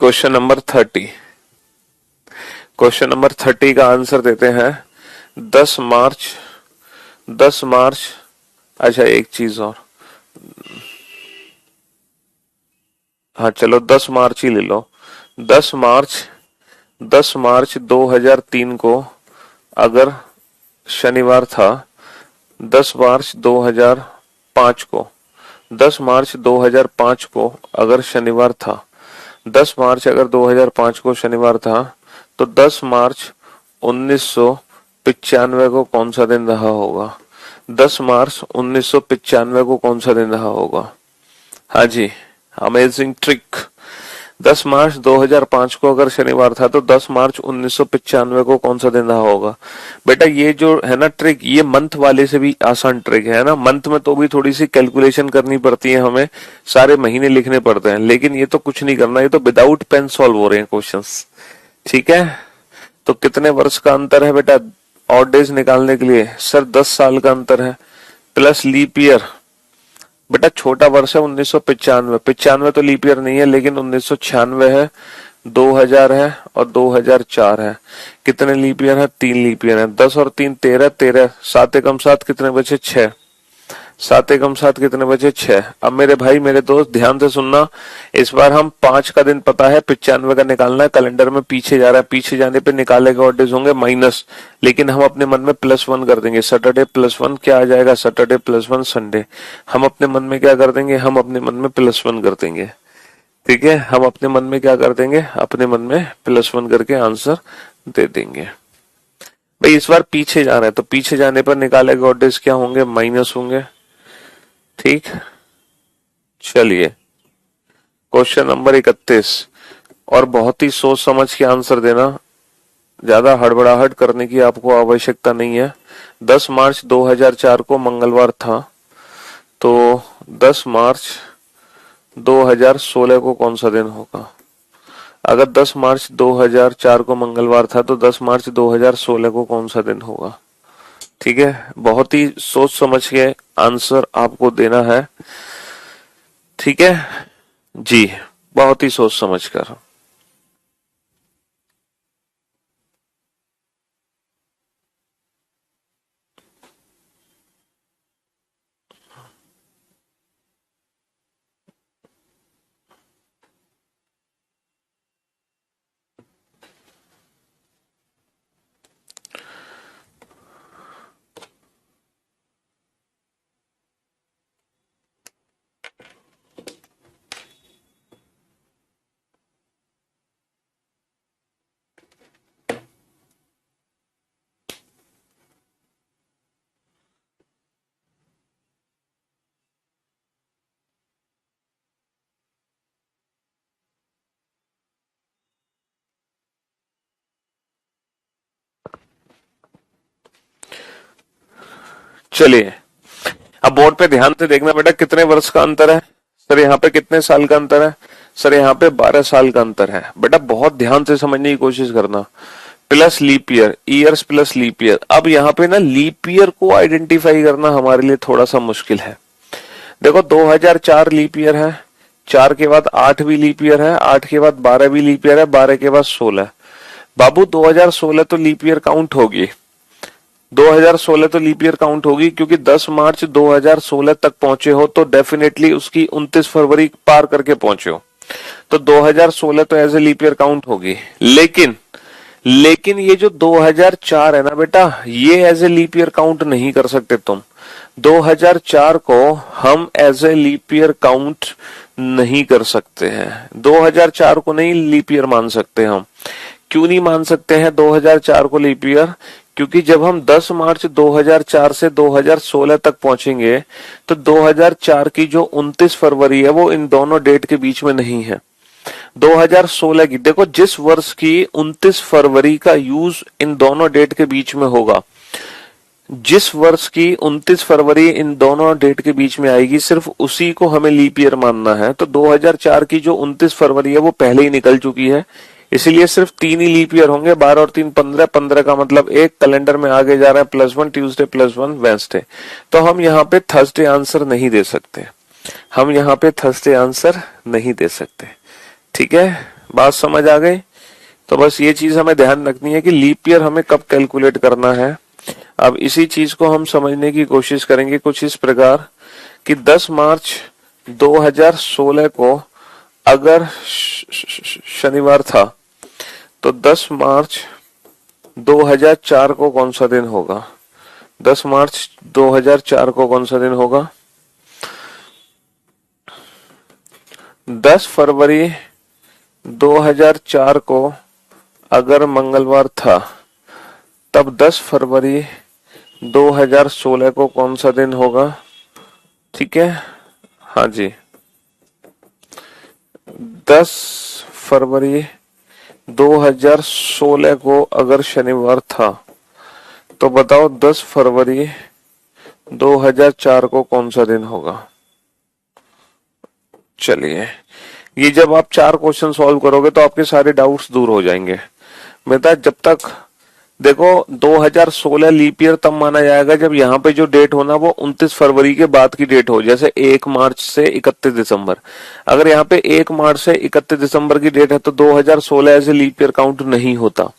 क्वेश्चन नंबर 30, क्वेश्चन नंबर 30 का आंसर देते हैं 10 मार्च। अच्छा एक चीज और, हाँ चलो 10 मार्च ही ले लो। 10 मार्च 2003 को अगर शनिवार था, 10 मार्च 2005 को, 10 मार्च 2005 को अगर शनिवार था, 10 मार्च अगर 2005 को शनिवार था, तो 10 मार्च 1995 को कौन सा दिन रहा होगा? 10 मार्च 1995 को कौन सा दिन रहा होगा? हाँ जी, अमेजिंग ट्रिक। 10 मार्च 2005 को अगर शनिवार था तो 10 मार्च 1995 को कौन सा दिन रहा होगा? बेटा ये जो है ना ट्रिक, ये मंथ वाले से भी आसान ट्रिक है ना। मंथ में तो भी थोड़ी सी कैलकुलेशन करनी पड़ती है, हमें सारे महीने लिखने पड़ते हैं, लेकिन ये तो कुछ नहीं करना, ये तो विदाउट पेन सॉल्व हो रहे हैं क्वेश्चंस। ठीक है, तो कितने वर्ष का अंतर है बेटा ऑड डेज निकालने के लिए? सर 10 साल का अंतर है, प्लस लीप ईयर। बेटा छोटा वर्ष है 1995, 95 तो लीप ईयर नहीं है, लेकिन 1996 है, 2000 है और 2004 है। कितने लीप ईयर है? 3 लीप ईयर है। 10 और 3 13, 13 7 एकम 7 कितने बचे? 6, 7 एकम 7 कितने बचे? 6। अब मेरे भाई मेरे दोस्त ध्यान से सुनना, इस बार हम 5 का दिन पता है, 95 का निकालना है। कैलेंडर में पीछे जा रहा है, पीछे जाने पे निकाले गए ऑड डेज होंगे माइनस, लेकिन हम अपने मन में +1 कर देंगे। सैटरडे +1 क्या आ जाएगा? Saturday +1 Sunday. हम अपने मन में क्या कर देंगे? हम अपने मन में +1 कर देंगे। ठीक है, हम अपने मन में क्या कर देंगे? अपने मन में +1 करके आंसर दे देंगे। भाई इस बार पीछे जा रहा है, तो पीछे जाने पर निकाले गए ऑड डेज क्या होंगे? माइनस होंगे। ठीक, चलिए क्वेश्चन नंबर 31, और बहुत ही सोच समझ के आंसर देना, ज्यादा हड़बड़ाहट करने की आपको आवश्यकता नहीं है। 10 मार्च 2004 को मंगलवार था, तो 10 मार्च 2016 को कौन सा दिन होगा? अगर 10 मार्च 2004 को मंगलवार था तो 10 मार्च 2016 को कौन सा दिन होगा? ठीक है, बहुत ही सोच समझ के आंसर आपको देना है। ठीक है जी, बहुत ही सोच समझ कर। चलिए अब बोर्ड पे ध्यान से देखना बेटा, कितने वर्ष का अंतर है? सर यहाँ पे कितने साल का अंतर है? सर यहाँ पे 12 साल का अंतर है। बेटा बहुत ध्यान से समझने की कोशिश करना। Plus leap year, years plus leap year. अब यहाँ पे ना लीप ईयर को आइडेंटिफाई करना हमारे लिए थोड़ा सा मुश्किल है। देखो 2004 लीप ईयर है, 4 के बाद 8 भी लीप ईयर है, 8 के बाद 12 भी लीप ईयर है, 12 के बाद 16। बाबू 2016 तो लीप ईयर काउंट होगी, 2016 तो लीप ईयर काउंट होगी, क्योंकि 10 मार्च 2016 तक पहुंचे हो तो डेफिनेटली उसकी 29 फरवरी पार करके पहुंचे हो, तो 2016 तो as a leap year count होगी। लेकिन लेकिन ये जो 2004 है ना बेटा, ये as a leap year count नहीं कर सकते तुम। 2004 को हम as a leap year count नहीं कर सकते हैं। 2004 को नहीं लीप ईयर मान सकते हम। क्यों नहीं मान सकते हैं 2004 को लीप ईयर? क्योंकि जब हम 10 मार्च 2004 से 2016 तक पहुंचेंगे तो 2004 की जो 29 फरवरी है वो इन दोनों डेट के बीच में नहीं है। 2016 की देखो, जिस वर्ष की 29 फरवरी का यूज इन दोनों डेट के बीच में होगा, जिस वर्ष की 29 फरवरी इन दोनों डेट के बीच में आएगी, सिर्फ उसी को हमें लीप ईयर मानना है। तो 2004 की जो 29 फरवरी है वो पहले ही निकल चुकी है, इसीलिए सिर्फ 3 ही लीप ईयर होंगे। 12 और 3 15, 15 का मतलब एक कैलेंडर में आगे जा रहा है, +1 ट्यूसडे +1 वेंसडे। तो हम यहाँ पे थर्सडे आंसर नहीं दे सकते, हम यहाँ पे थर्सडे आंसर नहीं दे सकते। ठीक है, बात समझ आ गई? तो बस ये चीज हमें ध्यान रखनी है कि लीप ईयर हमें कब कैलकुलेट करना है। अब इसी चीज को हम समझने की कोशिश करेंगे कुछ इस प्रकार कि 10 मार्च 2016 को अगर शनिवार था, तो 10 मार्च 2004 को कौन सा दिन होगा? 10 मार्च 2004 को कौन सा दिन होगा? 10 फरवरी 2004 को अगर मंगलवार था, तब 10 फरवरी 2016 को कौन सा दिन होगा? ठीक है, हाँ जी, 10 फरवरी 2016 को अगर शनिवार था, तो बताओ 10 फरवरी 2004 को कौन सा दिन होगा? चलिए, ये जब आप 4 क्वेश्चन सॉल्व करोगे तो आपके सारे डाउट्स दूर हो जाएंगे बेटा। जब तक देखो, 2016 लीप ईयर तब माना जाएगा जब यहाँ पे जो डेट होना वो 29 फरवरी के बाद की डेट हो, जैसे 1 मार्च से 31 दिसंबर। अगर यहाँ पे 1 मार्च से 31 दिसंबर की डेट है तो 2016 ऐसे लीप ईयर काउंट नहीं होता।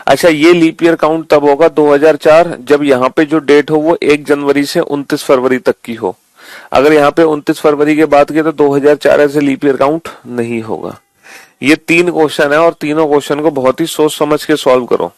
अच्छा, ये लीप ईयर काउंट तब होगा 2004 जब यहाँ पे जो डेट हो वो 1 जनवरी से 29 फरवरी तक की हो। अगर यहाँ पे 29 फरवरी के बाद की तो 2004 ऐसे लीप ईयर काउंट नहीं होगा। ये 3 क्वेश्चन है और तीनों क्वेश्चन को बहुत ही सोच समझ के सॉल्व करो।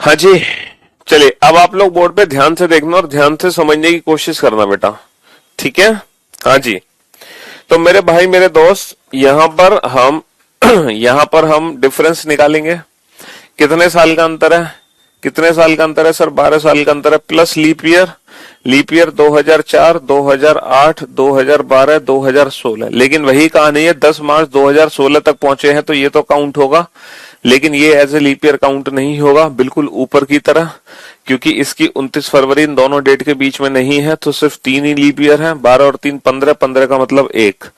हाँ जी, चलिए अब आप लोग बोर्ड पे ध्यान से देखना और ध्यान से समझने की कोशिश करना बेटा, ठीक है। हाँ जी, तो मेरे भाई मेरे दोस्त यहां पर हम यहां पर हम डिफरेंस निकालेंगे। कितने साल का अंतर है, कितने साल का अंतर है सर? 12 साल का अंतर है, plus leap year. Leap year 2004, 2008, 2012, 2016। लेकिन वही कहानी है, 10 मार्च 2016 तक पहुंचे हैं तो ये तो काउंट होगा, लेकिन ये as a leap year count नहीं होगा, बिल्कुल ऊपर की तरह, क्योंकि इसकी 29 फरवरी इन दोनों डेट के बीच में नहीं है, तो सिर्फ 3 ही लीप ईयर है। 12 और 3 15, 15 का मतलब 1।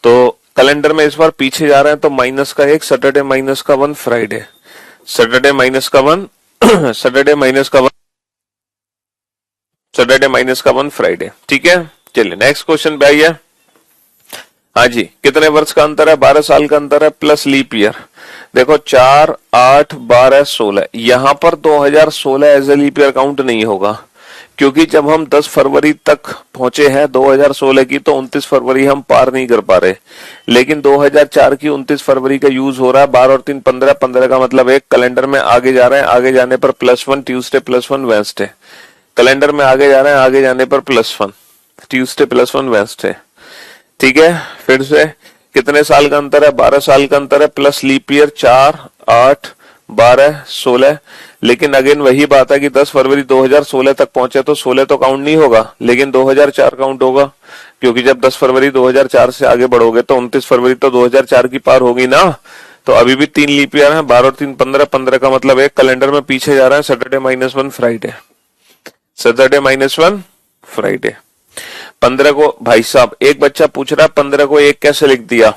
तो कैलेंडर में इस बार पीछे जा रहे हैं, तो माइनस का 1, सैटरडे माइनस का 1, फ्राइडे, सैटरडे माइनस का 1 सैटरडे माइनस का 1, सैटरडे माइनस का 1, फ्राइडे, ठीक है। चलिए नेक्स्ट क्वेश्चन पे आइए। हाँ जी, कितने वर्ष का अंतर है? 12 साल का अंतर है, प्लस लीप ईयर। देखो 4, 8, 12, 16, यहां पर 2016 as a leap year count नहीं होगा, क्योंकि जब हम 10 फरवरी तक पहुंचे हैं 2016 की, तो 29 फरवरी हम पार नहीं कर पा रहे। लेकिन 2004 की 29 फरवरी का यूज हो रहा है। 12 और 3 15, 15 का मतलब 1। कैलेंडर में आगे जा रहे हैं, आगे जाने पर +1, ट्यूसडे +1, वेंसडे। कैलेंडर में आगे जा रहे हैं, आगे जाने पर +1, ट्यूसडे +1, वेंसडे, ठीक है। फिर से कितने साल का अंतर है? 12 साल का अंतर है, प्लस लीप ईयर 4, 8, 12, 16। लेकिन अगेन वही बात है कि 10 फरवरी 2016 तक पहुंचे तो 16 तो काउंट नहीं होगा, लेकिन 2004 काउंट होगा, क्योंकि जब 10 फरवरी 2004 से आगे बढ़ोगे तो 29 फरवरी तो 2004 की पार होगी ना। तो अभी भी 3 लीप ईयर है, 12 और 3 15, 15 का मतलब 1। कैलेंडर में पीछे जा रहा है, सैटरडे -1, फ्राइडे, सैटरडे -1, फ्राइडे। 15 को भाई साहब एक बच्चा पूछ रहा है 15 को 1 कैसे लिख दिया?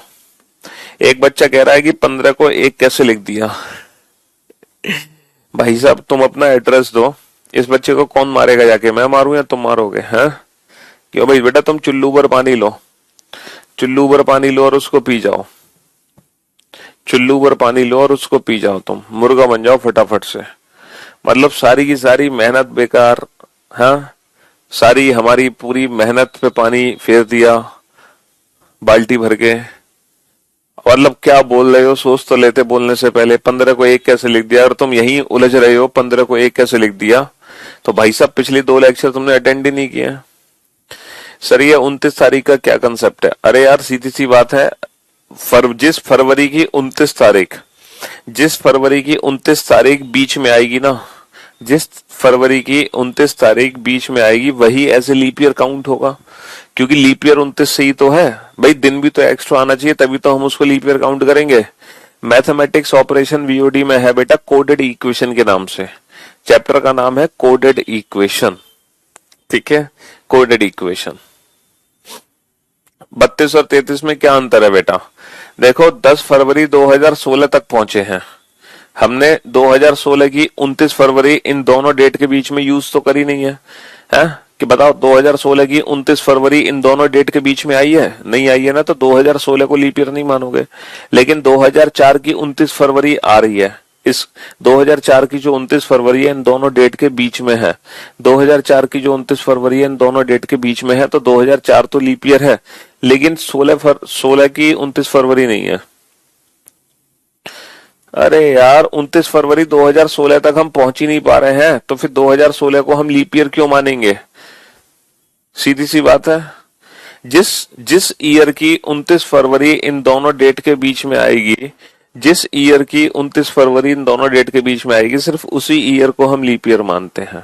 एक बच्चा कह रहा है कि 15 को 1 कैसे लिख दिया? भाई साहब तुम अपना एड्रेस दो, इस बच्चे को कौन मारेगा जाके? मैं मारूं या तुम मारोगे? हैं? क्यों भाई बेटा, तुम चुल्लू भर पानी लो, चुल्लू भर पानी लो और उसको पी जाओ, चुल्लू भर पानी लो और उसको पी जाओ, तुम मुर्गा बन जाओ फटाफट से। मतलब सारी की सारी मेहनत बेकार। हाँ, सारी हमारी पूरी मेहनत पे पानी फेर दिया बाल्टी भर के। मतलब क्या बोल रहे हो, सोच तो लेते बोलने से पहले। 15 को 1 कैसे लिख दिया? और तुम यही उलझ रहे हो 15 को 1 कैसे लिख दिया। तो भाई साहब पिछली 2 लेक्चर तुमने अटेंड ही नहीं किया। सर ये 29 तारीख का क्या कंसेप्ट है? अरे यार सीधी सी बात है, जिस फरवरी की 29 तारीख, जिस फरवरी की 29 तारीख बीच में आएगी ना, जिस फरवरी की 29 तारीख बीच में आएगी वही ऐसे लीप ईयर काउंट होगा, क्योंकि लीप ईयर 29 से ही तो है भाई। दिन भी तो एक्स्ट्रा आना चाहिए, तभी तो हम उसको लीप ईयर काउंट करेंगे। मैथमेटिक्स ऑपरेशन वीओडी में है बेटा, कोडेड इक्वेशन के नाम से। चैप्टर का नाम है कोडेड इक्वेशन, ठीक है, कोडेड इक्वेशन। 32 और 33 में क्या अंतर है बेटा? देखो 10 फरवरी 2016 तक पहुंचे हैं हमने, 2016 की 29 फरवरी इन दोनों डेट के बीच में यूज तो करी नहीं है, हैं? कि बताओ 2016 की 29 फरवरी इन दोनों डेट के बीच में आई है? नहीं आई है ना, तो 2016 को लीप ईयर नहीं मानोगे। लेकिन 2004 की 29 फरवरी आ रही है, इस 2004 की जो 29 फरवरी है इन दोनों डेट के बीच में है। 2004 की जो 29 फरवरी है इन दोनों डेट के बीच में है, तो 2004 तो लीप ईयर है, लेकिन 16 की 29 फरवरी नहीं है। अरे यार 29 फरवरी 2016 तक हम पहुंच ही नहीं पा रहे हैं, तो फिर 2016 को हम लीप ईयर क्यों मानेंगे? सीधी सी बात है। जिस जिस ईयर की 29 फरवरी इन दोनों डेट के बीच में आएगी, जिस ईयर की 29 फरवरी इन दोनों डेट के बीच में आएगी, सिर्फ उसी ईयर को हम लीप ईयर मानते हैं,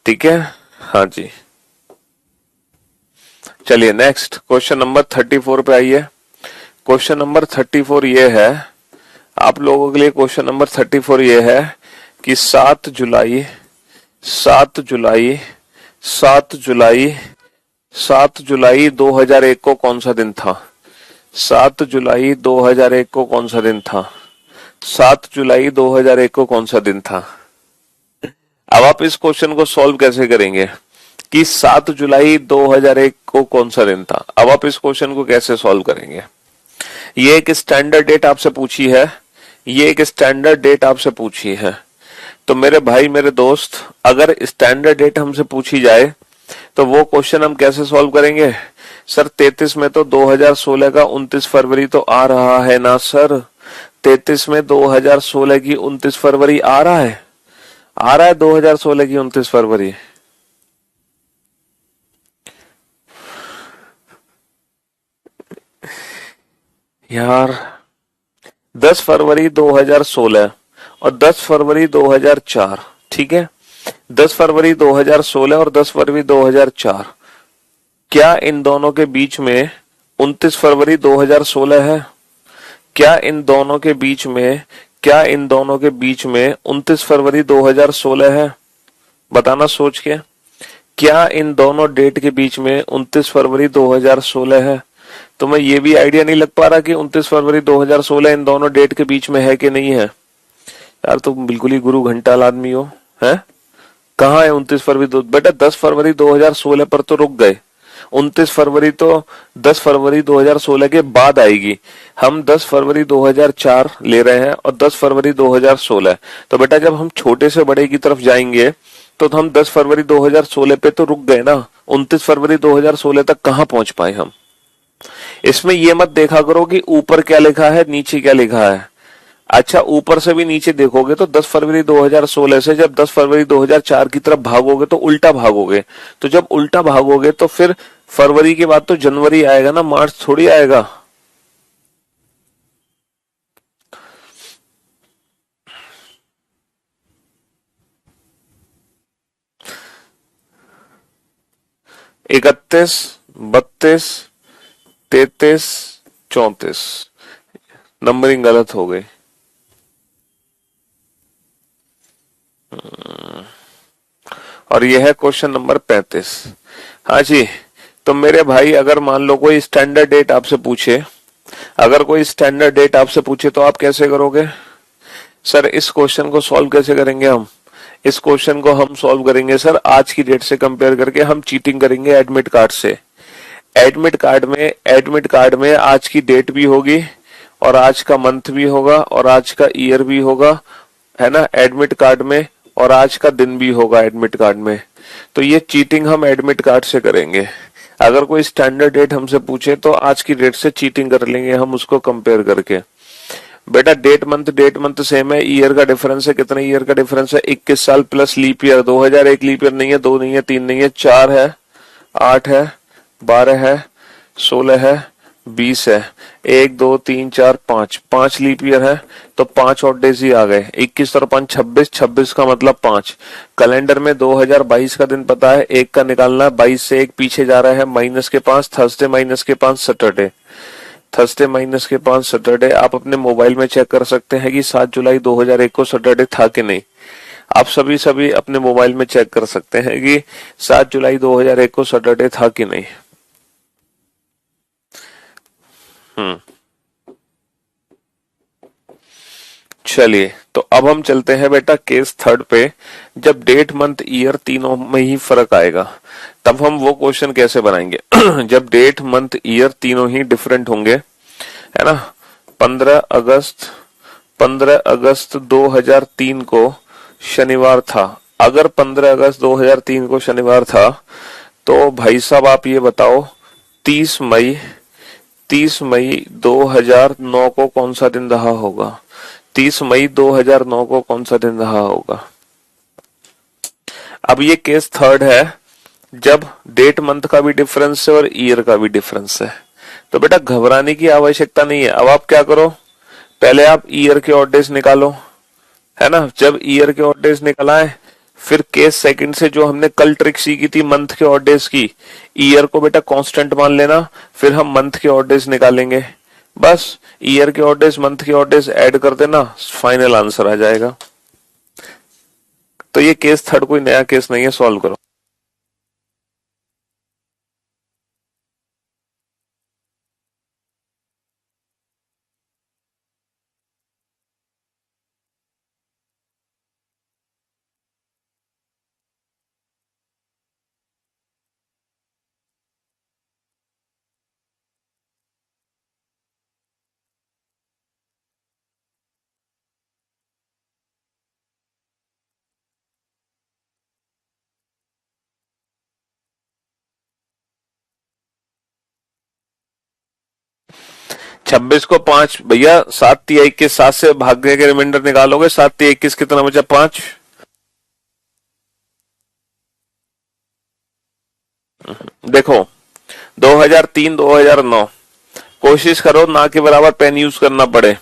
ठीक है। हाँ जी, चलिए नेक्स्ट क्वेश्चन नंबर 34 पे आइए। क्वेश्चन नंबर 34 ये है आप लोगों के लिए, क्वेश्चन नंबर 34 ये है कि 7 जुलाई 7 जुलाई 7 जुलाई 7 जुलाई 2001 को कौन सा दिन था? 7 जुलाई 2001 को कौन सा दिन था? 7 जुलाई 2001 को कौन सा दिन था? अब आप इस क्वेश्चन को सॉल्व कैसे करेंगे कि 7 जुलाई 2001 को कौन सा दिन था? अब आप इस क्वेश्चन को कैसे सॉल्व करेंगे? ये एक स्टैंडर्ड डेट आपसे पूछी है, ये एक स्टैंडर्ड डेट आपसे पूछी है। तो मेरे भाई मेरे दोस्त, अगर स्टैंडर्ड डेट हमसे पूछी जाए तो वो क्वेश्चन हम कैसे सॉल्व करेंगे? सर 33 में तो 2016 का 29 फरवरी तो आ रहा है ना सर, 33 में 2016 की 29 फरवरी आ रहा है, आ रहा है 2016 की 29 फरवरी। यार 10 फरवरी 2016 और 10 फरवरी 2004, ठीक है। 10 फरवरी 2016 और 10 फरवरी 2004, क्या इन दोनों के बीच में 29 फरवरी 2016 है? क्या इन दोनों के बीच में, क्या इन दोनों के बीच में 29 फरवरी 2016 है? बताना सोच के। क्या इन दोनों डेट के बीच में 29 फरवरी 2016 है? तो मैं ये भी आइडिया नहीं लग पा रहा कि 29 फरवरी 2016 इन दोनों डेट के बीच में है कि नहीं है। यार तुम बिल्कुल ही गुरु घंटाल आदमी हो, है? कहाँ है 29 फरवरी बेटा 10 फरवरी 2016 पर तो रुक गए। 29 फरवरी तो 10 फरवरी 2016 के बाद आएगी। हम 10 फरवरी 2004 ले रहे हैं और 10 फरवरी 2016। तो बेटा जब हम छोटे से बड़े की तरफ जाएंगे तो हम 10 फरवरी 2016 पे तो रुक गए ना। 29 फरवरी 2016 तक कहाँ पहुंच पाए हम। इसमें ये मत देखा करो कि ऊपर क्या लिखा है नीचे क्या लिखा है। अच्छा ऊपर से भी नीचे देखोगे तो 10 फरवरी 2016 से जब 10 फरवरी 2004 की तरफ भागोगे तो उल्टा भागोगे। तो जब उल्टा भागोगे तो फिर फरवरी के बाद तो जनवरी आएगा ना, मार्च थोड़ी आएगा। इकतीस, 32, 33, 34, नंबरिंग गलत हो गई। और यह है क्वेश्चन नंबर 35। हाँ जी, तो मेरे भाई अगर मान लो कोई स्टैंडर्ड डेट आपसे पूछे, अगर कोई स्टैंडर्ड डेट आपसे पूछे तो आप कैसे करोगे? सर इस क्वेश्चन को सॉल्व कैसे करेंगे हम? इस क्वेश्चन को हम सॉल्व करेंगे सर आज की डेट से कंपेयर करके। हम चीटिंग करेंगे एडमिट कार्ड से। एडमिट कार्ड में आज की डेट भी होगी और आज का मंथ भी होगा और आज का ईयर भी होगा, है ना, एडमिट कार्ड में। और आज का दिन भी होगा एडमिट कार्ड में। तो ये चीटिंग हम एडमिट कार्ड से करेंगे। अगर कोई स्टैंडर्ड डेट हमसे पूछे तो आज की डेट से चीटिंग कर लेंगे हम उसको कंपेयर करके। बेटा डेट मंथ सेम है, ईयर का डिफरेंस है। कितने ईयर का डिफरेंस है? 21 साल plus leap year. 2001 leap year नहीं है, 2 नहीं है, 3 नहीं है, 4 है, 8 है, 12 है, 16 है, 20 है। 1 2 3 4 5, 5 लीप ईयर है तो 5 और डेज ही आ गए। 21 और 5 26, 26 का मतलब 5। कैलेंडर में 2022 का दिन पता है, एक का निकालना है। 22 से एक पीछे जा रहा है, माइनस के 5, थर्सडे माइनस के 5 सैटरडे। थर्सडे माइनस के 5 सैटरडे। आप अपने मोबाइल में चेक कर सकते हैं कि 7 जुलाई 2001 को सैटरडे था कि नहीं। आप सभी अपने मोबाइल में चेक कर सकते हैं कि 7 जुलाई 2001 को सैटरडे था कि नहीं। हम्म, चलिए तो अब हम चलते हैं बेटा केस थर्ड पे। जब डेट मंथ ईयर तीनों में ही फर्क आएगा तब हम वो क्वेश्चन कैसे बनाएंगे। जब डेट मंथ ईयर तीनों ही डिफरेंट होंगे, है ना। 15 अगस्त 15 अगस्त 2003 को शनिवार था। अगर 15 अगस्त 2003 को शनिवार था तो भाई साहब आप ये बताओ 30 मई 30 मई 2009 को कौन सा दिन रहा होगा? 30 मई 2009 को कौन सा दिन रहा होगा? अब ये केस थर्ड है जब डेट मंथ का भी डिफरेंस है और ईयर का भी डिफरेंस है। तो बेटा घबराने की आवश्यकता नहीं है। अब आप क्या करो, पहले आप ईयर के ऑड डेज निकालो, है ना। जब ईयर के ऑड डेज निकल आए फिर केस सेकंड से जो हमने कल ट्रिक सीखी थी मंथ के ऑड डेज की, ईयर को बेटा कांस्टेंट मान लेना, फिर हम मंथ के ऑड डेज निकालेंगे। बस ईयर के ऑड डेज मंथ के ऑड डेज ऐड कर देना, फाइनल आंसर आ जाएगा। तो ये केस थर्ड कोई नया केस नहीं है, सॉल्व करो। 26 को 5 भैया, 7 3 21, 7 से भागने के रिमाइंडर निकालोगे, 7 3 21 कितना बचा? 5। देखो 2003 2009, कोशिश करो ना के बराबर पेन यूज करना पड़े।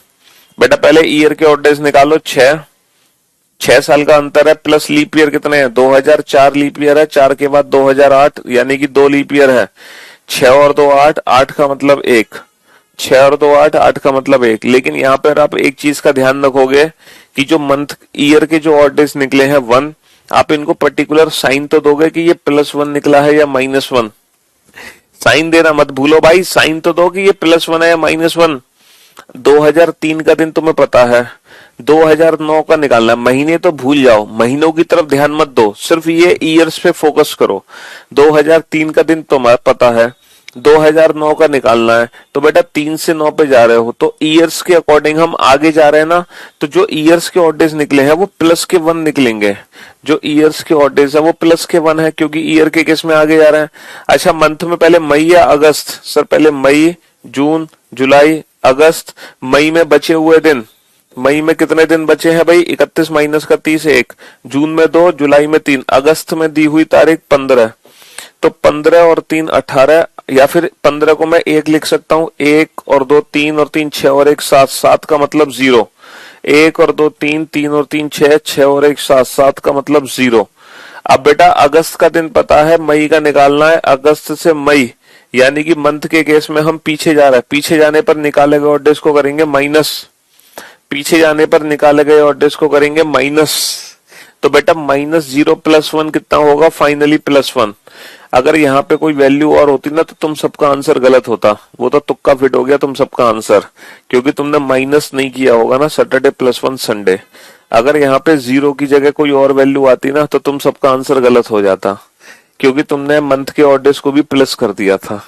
बेटा पहले ईयर के ऑड डेज निकालो, 6 साल का अंतर है, प्लस लीप ईयर कितने हैं, 2004 लीप ईयर है, 4 के बाद 2008 यानी कि 2 लीप ईयर है। 6 और 2 8, 8 का मतलब 1, 6 और 2 8, 8 का मतलब 1। लेकिन यहाँ पर आप एक चीज का ध्यान रखोगे कि जो मंथ ईयर के जो ऑड डेज निकले हैं 1, आप इनको पर्टिकुलर साइन तो दोगे कि ये +1 निकला है या -1। साइन देना मत भूलो भाई, साइन तो दो कि ये +1 है या -1। 2003 का दिन तुम्हें पता है, 2009 का निकालना है। महीने तो भूल जाओ, महीनों की तरफ ध्यान मत दो, सिर्फ ये ईयर्स पे फोकस करो। 2003 का दिन तुम्हें पता है, 2009 का निकालना है। तो बेटा 3 से 9 पे जा रहे हो तो ईयर्स के अकॉर्डिंग हम आगे जा रहे हैं ना, तो जो ईयर्स के ऑड डेज निकले हैं वो +1 निकलेंगे। जो ईयर्स के ऑड डेज है वो +1 है, क्योंकि ईयर के केस में आगे जा रहे हैं। अच्छा मंथ में पहले मई या अगस्त, सर पहले मई, जून, जुलाई, अगस्त। मई में बचे हुए दिन, मई में कितने दिन बचे हैं भाई, 31 माइनस का 30 1, जून में 2, जुलाई में 3, अगस्त में दी हुई तारीख 15। तो 15 और 3 18, या फिर 15 को मैं 1 लिख सकता हूं, 1 और 2 3 और 3 6 और 1 7, 7 का मतलब 0। 1 और 2 3, 3 और 3 6, 6 और 1 7, 7 का मतलब 0। अब बेटा अगस्त का दिन पता है, मई का निकालना है, अगस्त से मई यानी कि मंथ के केस में हम पीछे जा रहे हैं। पीछे जाने पर निकाले गए ऑड डेज को करेंगे माइनस, पीछे जाने पर निकाले गए ऑड डेज को करेंगे माइनस। तो बेटा -0 +1 कितना होगा, फाइनली +1। अगर यहाँ पे कोई वैल्यू और होती ना तो तुम सबका आंसर गलत होता, वो तो तुक्का फिट हो गया तुम सबका आंसर, क्योंकि तुमने माइनस नहीं किया होगा ना, सैटरडे +1 संडे। अगर यहाँ पे 0 की जगह कोई और वैल्यू आती ना तो तुम सबका आंसर गलत हो जाता, क्योंकि तुमने मंथ के ऑड डेज को भी प्लस कर दिया था,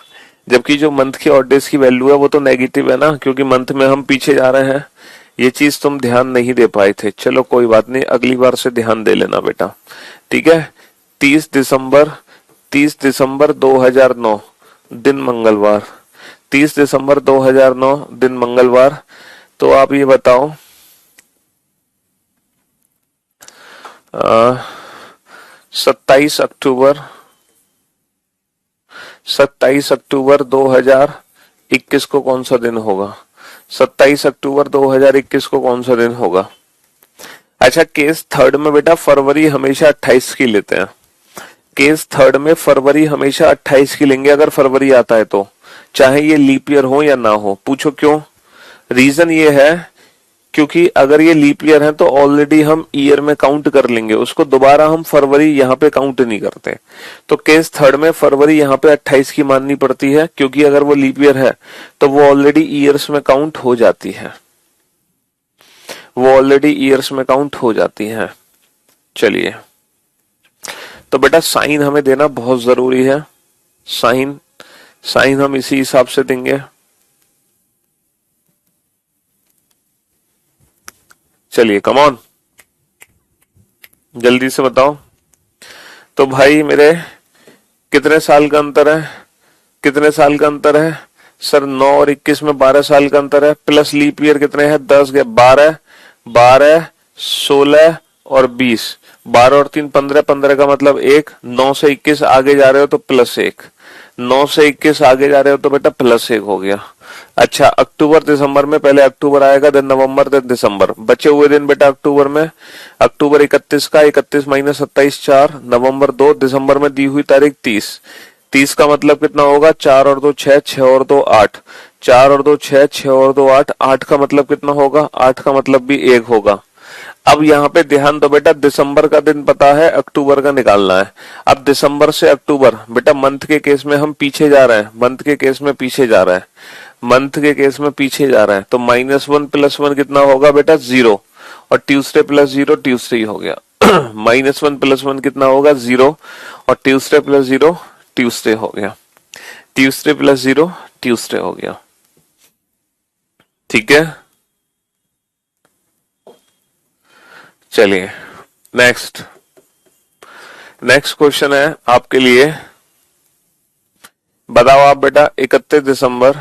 जबकि जो मंथ के ऑड डेज की वैल्यू है वो तो नेगेटिव है ना, क्योंकि मंथ में हम पीछे जा रहे हैं। ये चीज तुम ध्यान नहीं दे पाए थे, चलो कोई बात नहीं, अगली बार से ध्यान दे लेना बेटा, ठीक है। 30 दिसंबर 2009 दिन मंगलवार, 30 दिसंबर 2009 दिन मंगलवार। तो आप ये बताओ 27 अक्टूबर 2021 को कौन सा दिन होगा, 27 अक्टूबर 2021 को कौन सा दिन होगा। अच्छा केस थर्ड में बेटा फरवरी हमेशा 28 की लेते हैं, केस थर्ड में फरवरी हमेशा 28 की लेंगे अगर फरवरी आता है तो, चाहे ये लीप ईयर हो या ना हो। पूछो क्यों, रीजन ये है क्योंकि अगर ये लीप ईयर है तो ऑलरेडी हम ईयर में काउंट कर लेंगे उसको, दोबारा हम फरवरी यहाँ पे काउंट नहीं करते। तो केस थर्ड में फरवरी यहाँ पे 28 की माननी पड़ती है, क्योंकि अगर वो लीप ईयर है तो वो ऑलरेडी ईयर्स में काउंट हो जाती है, वो ऑलरेडी ईयर्स में काउंट हो जाती है। चलिए तो बेटा साइन हमें देना बहुत जरूरी है, साइन हम इसी हिसाब से देंगे। चलिए कम ऑन जल्दी से बताओ। तो भाई मेरे कितने साल का अंतर है, कितने साल का अंतर है सर, 9 और 21 में 12 साल का अंतर है, प्लस लीप ईयर कितने हैं 10 के 12, 16 और 20, 12 और 3 15, 15 का मतलब 1, 9 से 21 आगे जा रहे हो तो +1, 9 से 21 आगे जा रहे हो तो बेटा +1 हो गया। अच्छा अक्टूबर दिसंबर में पहले अक्टूबर आएगा, देन नवंबर, देन दिसंबर। बचे हुए दिन बेटा अक्टूबर में, अक्टूबर 31 का 31 माइनस 27 4, नवंबर 2, दिसंबर में दी हुई तारीख 30, 30 का मतलब कितना होगा 4 और 2 6, 6 और 2 8, 4 और 2 6, 6 और 2 8, 8 का मतलब कितना होगा, 8 का मतलब भी 1 होगा। अब यहाँ पे ध्यान दो बेटा, दिसंबर का दिन पता है, अक्टूबर का निकालना है। अब दिसंबर से अक्टूबर बेटा मंथ के केस में हम पीछे जा रहे हैं, मंथ के केस में पीछे जा रहा है, मंथ के केस में पीछे जा रहा है, तो -1 + 1 कितना होगा बेटा 0, और ट्यूसडे + 0 ट्यूसडे ही हो गया। -1 + 1 कितना होगा 0, और ट्यूसडे + 0 ट्यूसडे हो गया, ट्यूसडे + 0 ट्यूसडे हो गया, ठीक है। चलिए नेक्स्ट क्वेश्चन है आपके लिए, बताओ आप बेटा 31 दिसंबर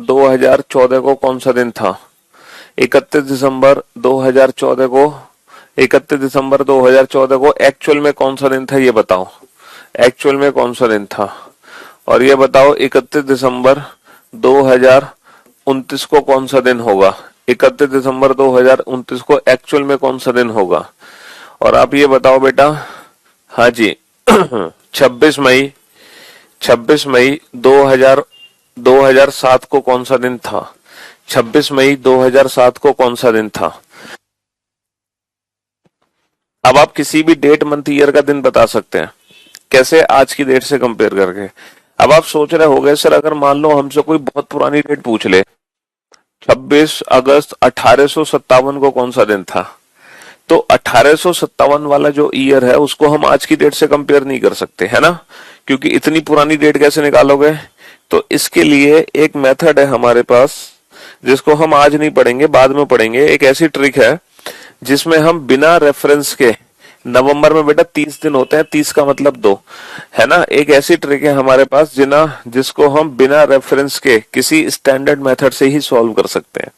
2014 को कौन सा दिन था। 31 दिसंबर 2014 को 31 दिसंबर 2014 को एक्चुअल में कौन सा दिन था ये बताओ, एक्चुअल में कौन सा दिन था। और ये बताओ 31 दिसंबर 2029 को कौन सा दिन होगा, 31 दिसंबर 2029 को एक्चुअल में कौन सा दिन होगा। और आप ये बताओ बेटा, हाँ जी 26 मई 2007 को कौन सा दिन था, 26 मई 2007 को कौन सा दिन था। अब आप किसी भी डेट मंथ ईयर का दिन बता सकते हैं, कैसे, आज की डेट से कंपेयर करके। अब आप सोच रहे होंगे सर अगर मान लो हमसे कोई बहुत पुरानी डेट पूछ ले, 26 अगस्त 1857 को कौन सा दिन था, तो 1857 वाला जो ईयर है उसको हम आज की डेट से कंपेयर नहीं कर सकते, है ना, क्योंकि इतनी पुरानी डेट कैसे निकालोगे। तो इसके लिए एक मेथड है हमारे पास जिसको हम आज नहीं पढ़ेंगे, बाद में पढ़ेंगे। एक ऐसी ट्रिक है जिसमें हम बिना रेफरेंस के, नवंबर में बेटा 30 दिन होते हैं, 30 का मतलब 2, है ना। एक ऐसी ट्रिक है हमारे पास जिसको हम बिना रेफरेंस के किसी स्टैंडर्ड मेथड से ही सॉल्व कर सकते हैं।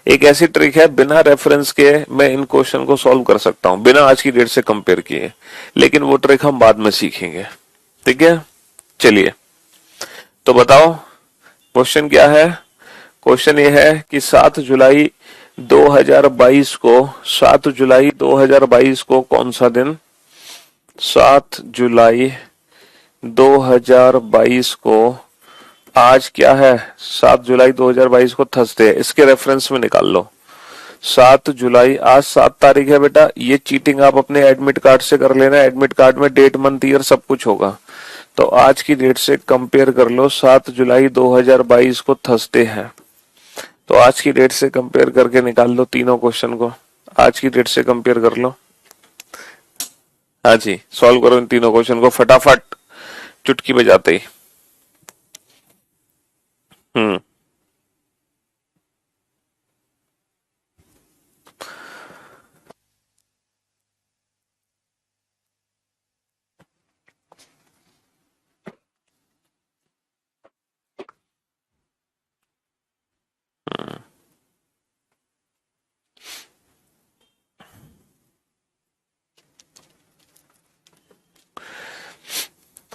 एक ऐसी ट्रिक है बिना रेफरेंस के मैं इन क्वेश्चन को सॉल्व कर सकता हूं, बिना आज की डेट से कंपेयर किए, लेकिन वो ट्रिक हम बाद में सीखेंगे, ठीक है। चलिए तो बताओ क्वेश्चन क्या है। क्वेश्चन ये है कि 7 जुलाई 2022 को 7 जुलाई 2022 को कौन सा दिन, 7 जुलाई 2022 को आज क्या है, 7 जुलाई 2022 को थर्सडे है, इसके रेफरेंस में निकाल लो। 7 जुलाई, आज 7 तारीख है बेटा, ये चीटिंग आप अपने एडमिट कार्ड से कर लेना, एडमिट कार्ड में डेट मंथ ईयर सब कुछ होगा। तो आज की डेट से कंपेयर कर लो, 7 जुलाई 2022 को थर्सडे है, तो आज की डेट से कंपेयर करके निकाल लो तीनों क्वेश्चन को, आज की डेट से कंपेयर कर लो। हाँ जी सॉल्व करो इन तीनों क्वेश्चन को फटाफट, चुटकी बजाते ही।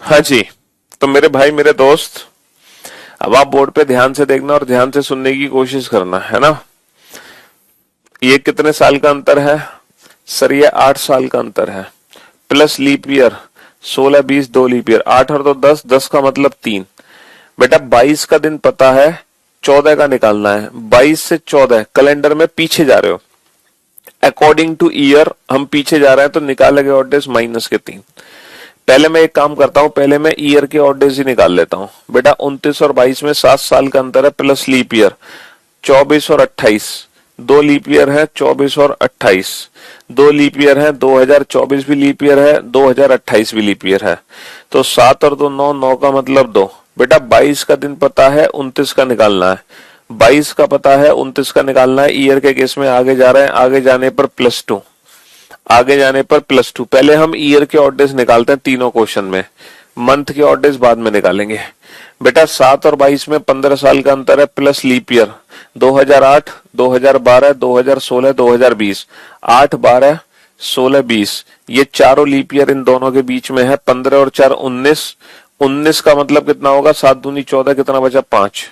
हाँ जी, तो मेरे भाई मेरे दोस्त, अब आप बोर्ड पे ध्यान से देखना और ध्यान से सुनने की कोशिश करना, है ना। ये कितने साल का अंतर है सर, ये 8 साल का अंतर है, plus leap year 16 20 2 leap year, 8 और 2 10, 10 का मतलब 3। बेटा 22 का दिन पता है, 14 का निकालना है, 22 से 14 कैलेंडर में पीछे जा रहे हो, अकॉर्डिंग टू ईयर हम पीछे जा रहे हैं, तो निकालेंगे ऑड डेज माइनस के 3। पहले मैं एक काम करता हूं, पहले मैं ईयर के ऑड डेज ही निकाल लेता हूं। बेटा 29 और 22 में 7 साल का अंतर है, प्लस लीप ईयर 24 और 28, 2 लीप ईयर है, 24 और 28, 2 लीप ईयर है, 2024 भी लीप ईयर है, 2028 भी लीप ईयर है, तो 7 और 2 9, 9 का मतलब 2। बेटा 22 का दिन पता है, 29 का निकालना है, 22 का पता है, 29 का निकालना है। ईयर के केस में आगे जा रहे हैं, आगे जाने पर +2, आगे जाने पर +2। पहले हम ईयर के ऑड डेज निकालते हैं तीनों क्वेश्चन में, मंथ के ऑड डेज बाद में निकालेंगे। बेटा 7 और 22 में 15 साल का अंतर है, प्लस लीप ईयर 2008 2012 2016 2020, 8 12 16 20, ये चारों लीप ईयर इन दोनों के बीच में है। 15 और 4 19, 19 का मतलब कितना होगा, 7 दूनी 14, कितना बचा 5,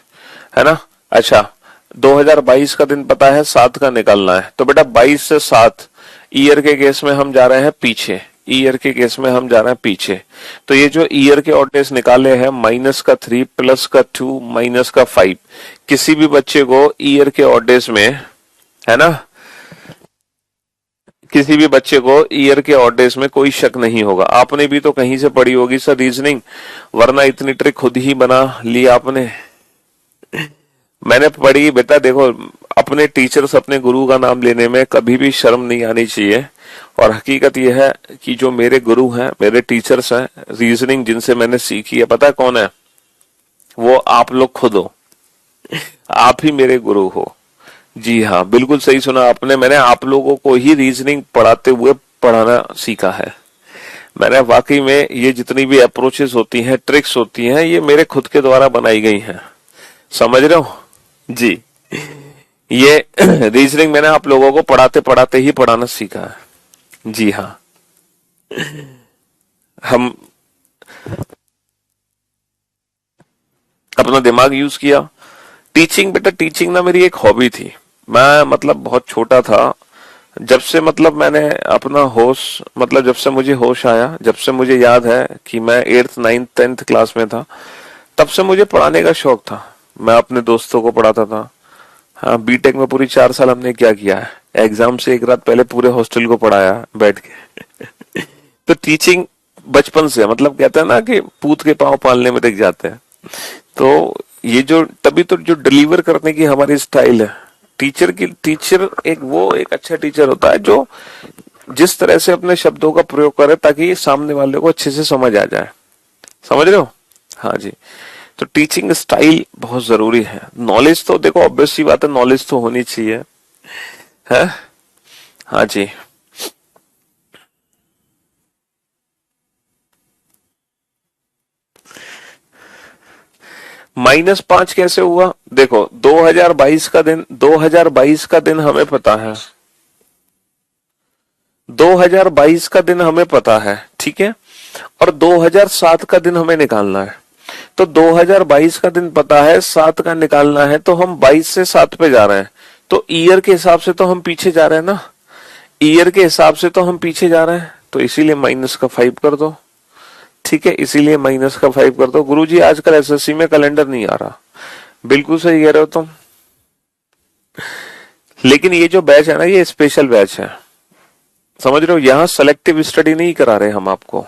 है ना। अच्छा 2022 का दिन पता है, 7 का निकालना है, तो बेटा 22 से 7 ईयर के केस में हम जा रहे हैं पीछे, ईयर के केस में हम जा रहे हैं पीछे। तो ये जो ईयर के ऑड डेज निकाले हैं, माइनस का 3 प्लस का 2 माइनस का 5, किसी भी बच्चे को ईयर के ऑड डेज में, है ना, किसी भी बच्चे को ईयर के ऑड डेज में कोई शक नहीं होगा। आपने भी तो कहीं से पढ़ी होगी सर रीजनिंग, वरना इतनी ट्रिक खुद ही बना ली आपने। मैंने पढ़ी बेटा, देखो अपने टीचर्स अपने गुरु का नाम लेने में कभी भी शर्म नहीं आनी चाहिए। और हकीकत यह है कि जो मेरे गुरु हैं, मेरे टीचर्स हैं, रीजनिंग जिनसे मैंने सीखी है, पता है कौन है वो, आप लोग खुद हो, आप ही मेरे गुरु हो। जी हाँ बिल्कुल सही सुना आपने, मैंने आप लोगों को ही रीजनिंग पढ़ाते हुए पढ़ाना सीखा है। मैंने वाकई में ये जितनी भी अप्रोचेस होती हैं, ट्रिक्स होती हैं, ये मेरे खुद के द्वारा बनाई गई हैं, समझ रहे हो जी। ये रीजनिंग मैंने आप लोगों को पढ़ाते पढ़ाते ही पढ़ाना सीखा है। जी हाँ, हम अपना दिमाग यूज किया। टीचिंग, बेटा टीचिंग ना मेरी एक हॉबी थी। मैं मतलब बहुत छोटा था, जब से मतलब मैंने अपना होश, मतलब जब से मुझे होश आया, जब से मुझे याद है कि मैं 8th 9th 10th क्लास में था, तब से मुझे पढ़ाने का शौक था। मैं अपने दोस्तों को पढ़ाता था। हाँ, बीटेक में पूरी 4 साल हमने क्या किया है, एग्जाम से एक रात पहले पूरे हॉस्टल को पढ़ाया बैठ के। तो टीचिंग बचपन से, मतलब कहते हैं ना कि पूत के पांव पालने में दिख जाते हैं। तो ये जो तभी तो जो डिलीवर करने की हमारी स्टाइल है, टीचर एक अच्छा टीचर होता है जो जिस तरह से अपने शब्दों का प्रयोग करे ताकि सामने वाले को अच्छे से समझ आ जाए। समझ रहे हो? हाँ जी। तो टीचिंग स्टाइल बहुत जरूरी है। नॉलेज तो देखो ऑब्वियस सी बात है, नॉलेज तो होनी चाहिए है। हाँ जी। -5 कैसे हुआ? देखो 2022 का दिन, 2022 का दिन हमें पता है, 2022 का दिन हमें पता है, ठीक है, और 2007 का दिन हमें निकालना है। तो 2022 का दिन पता है, 7 का निकालना है, तो हम 22 से 7 पे जा रहे हैं। तो ईयर के हिसाब से तो हम पीछे जा रहे हैं ना, ईयर के हिसाब से तो हम पीछे जा रहे हैं, तो इसीलिए -5 कर दो। ठीक है, इसीलिए -5 कर दो। गुरुजी आजकल एसएससी में कैलेंडर नहीं आ रहा। बिल्कुल सही कह रहे हो तुम। लेकिन ये जो बैच है ना, ये स्पेशल बैच है, समझ रहे हो? यहाँ सेलेक्टिव स्टडी नहीं करा रहे हम आपको,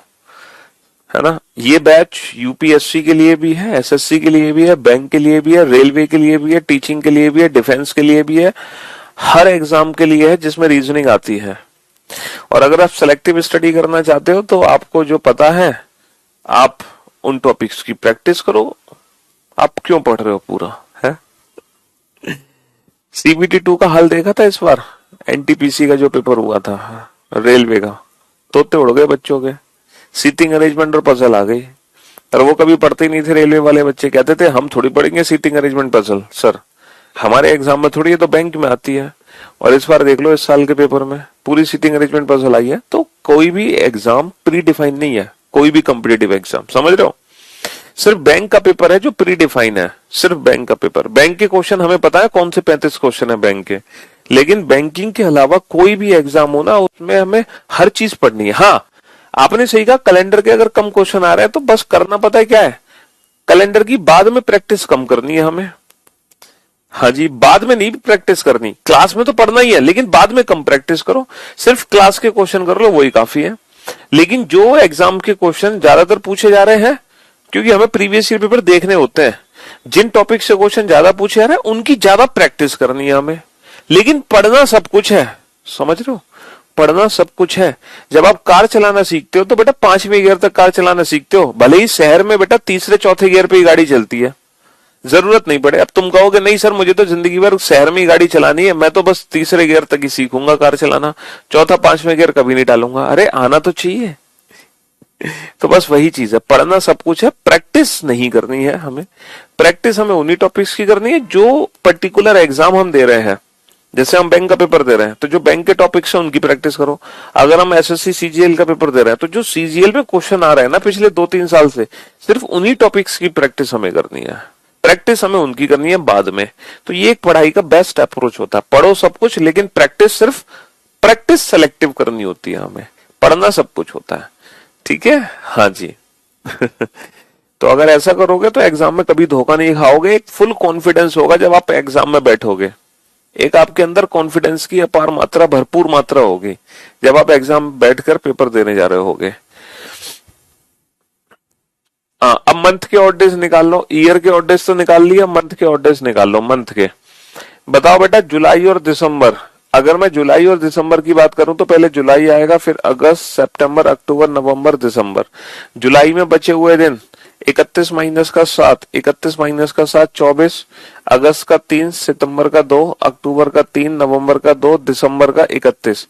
है ना। ये बैच यूपीएससी के लिए भी है, एसएससी के लिए भी है, बैंक के लिए भी है, रेलवे के लिए भी है, टीचिंग के लिए भी है, डिफेंस के लिए भी है, हर एग्जाम के लिए है जिसमें रीजनिंग आती है। और अगर आप सेलेक्टिव स्टडी करना चाहते हो तो आपको जो पता है, आप उन टॉपिक्स की प्रैक्टिस करो। आप क्यों पढ़ रहे हो पूरा है? सीबीटी 2 का हल देखा था इस बार? एनटीपीसी का जो पेपर हुआ था रेलवे का, तोते उड़ गए बच्चों के। सीटिंग अरेंजमेंट और पजल आ गई, और वो कभी पढ़ते ही नहीं थे। रेलवे वाले बच्चे कहते थे हम थोड़ी पढ़ेंगे सीटिंग अरेंजमेंट पजल, सर हमारे एग्जाम में थोड़ी, है तो बैंक में आती है। और इस बार देख लो, इस साल के पेपर में पूरी सीटिंग अरेंजमेंट पजल आई है। तो कोई भी एग्जाम प्री डिफाइन नहीं है, कोई भी कॉम्पिटिटिव एग्जाम, समझ रहे हो? सिर्फ बैंक का पेपर है जो प्री डिफाइन है, सिर्फ बैंक का पेपर। बैंक के क्वेश्चन हमें पता है कौन से 35 क्वेश्चन है बैंक के, लेकिन बैंकिंग के अलावा कोई भी एग्जाम हो ना, उसमें हमें हर चीज पढ़नी है। हाँ, आपने सही कहा, कैलेंडर के अगर कम क्वेश्चन आ रहे हैं तो बस करना पता है क्या है, कैलेंडर की बाद में प्रैक्टिस कम करनी है हमें। हाँ जी, बाद में नहीं प्रैक्टिस करनी, क्लास में तो पढ़ना ही है, लेकिन बाद में कम प्रैक्टिस करो। सिर्फ क्लास के क्वेश्चन कर लो, वही काफी है। लेकिन जो एग्जाम के क्वेश्चन ज्यादातर पूछे जा रहे हैं, क्योंकि हमें प्रीवियस ईयर पेपर देखने होते हैं, जिन टॉपिक से क्वेश्चन ज्यादा पूछे जा रहे हैं उनकी ज्यादा प्रैक्टिस करनी है हमें। लेकिन पढ़ना सब कुछ है, समझ रहे हो? पढ़ना सब कुछ है। जब आप कार चलाना सीखते हो तो बेटा 5वें गियर तक कार चलाना सीखते हो, भले ही शहर में बेटा तीसरे चौथे गियर पे ही गाड़ी चलती है, जरूरत नहीं पड़े। अब तुम कहोगे नहीं सर मुझे तो जिंदगी भर शहर में ही गाड़ी चलानी है, मैं तो बस तीसरे गियर तक ही सीखूंगा कार चलाना, चौथा 5वें गियर कभी नहीं डालूंगा। अरे आना तो चाहिए। तो बस वही चीज है, पढ़ना सब कुछ है, प्रैक्टिस नहीं करनी है हमें। प्रैक्टिस हमें उन्हीं टॉपिक्स की करनी है जो पर्टिकुलर एग्जाम हम दे रहे हैं। जैसे हम बैंक का पेपर दे रहे हैं तो जो बैंक के टॉपिक्स है उनकी प्रैक्टिस करो। अगर हम एसएससी सीजीएल का पेपर दे रहे हैं तो जो सीजीएल में क्वेश्चन आ रहे हैं ना पिछले 2-3 साल से, सिर्फ उन्हीं टॉपिक्स की प्रैक्टिस हमें करनी है। प्रैक्टिस हमें उनकी करनी है बाद में। तो ये एक पढ़ाई का बेस्ट अप्रोच होता है, पढ़ो सब कुछ लेकिन प्रैक्टिस सिर्फ, प्रैक्टिस सेलेक्टिव करनी होती है हमें, पढ़ना सब कुछ होता है। ठीक है? हाँ जी। तो अगर ऐसा करोगे तो एग्जाम में कभी धोखा नहीं खाओगे। एक फुल कॉन्फिडेंस होगा जब आप एग्जाम में बैठोगे, एक आपके अंदर कॉन्फिडेंस की अपार मात्रा, भरपूर मात्रा होगी जब आप एग्जाम बैठकर पेपर देने जा रहे होगे। अब मंथ के ऑड डेज निकाल लो, ईयर के ऑड डेज तो निकाल लिया, मंथ के ऑड डेज निकाल लो। मंथ के बताओ बेटा, जुलाई और दिसंबर। अगर मैं जुलाई और दिसंबर की बात करूं तो पहले जुलाई आएगा, फिर अगस्त, सितंबर, अक्टूबर, नवंबर, दिसंबर। जुलाई में बचे हुए दिन 31 माइनस का 7, 31 माइनस का 7 24, अगस्त का 3, सितंबर का 2, अक्टूबर का 3, नवंबर का 2, दिसंबर का 31।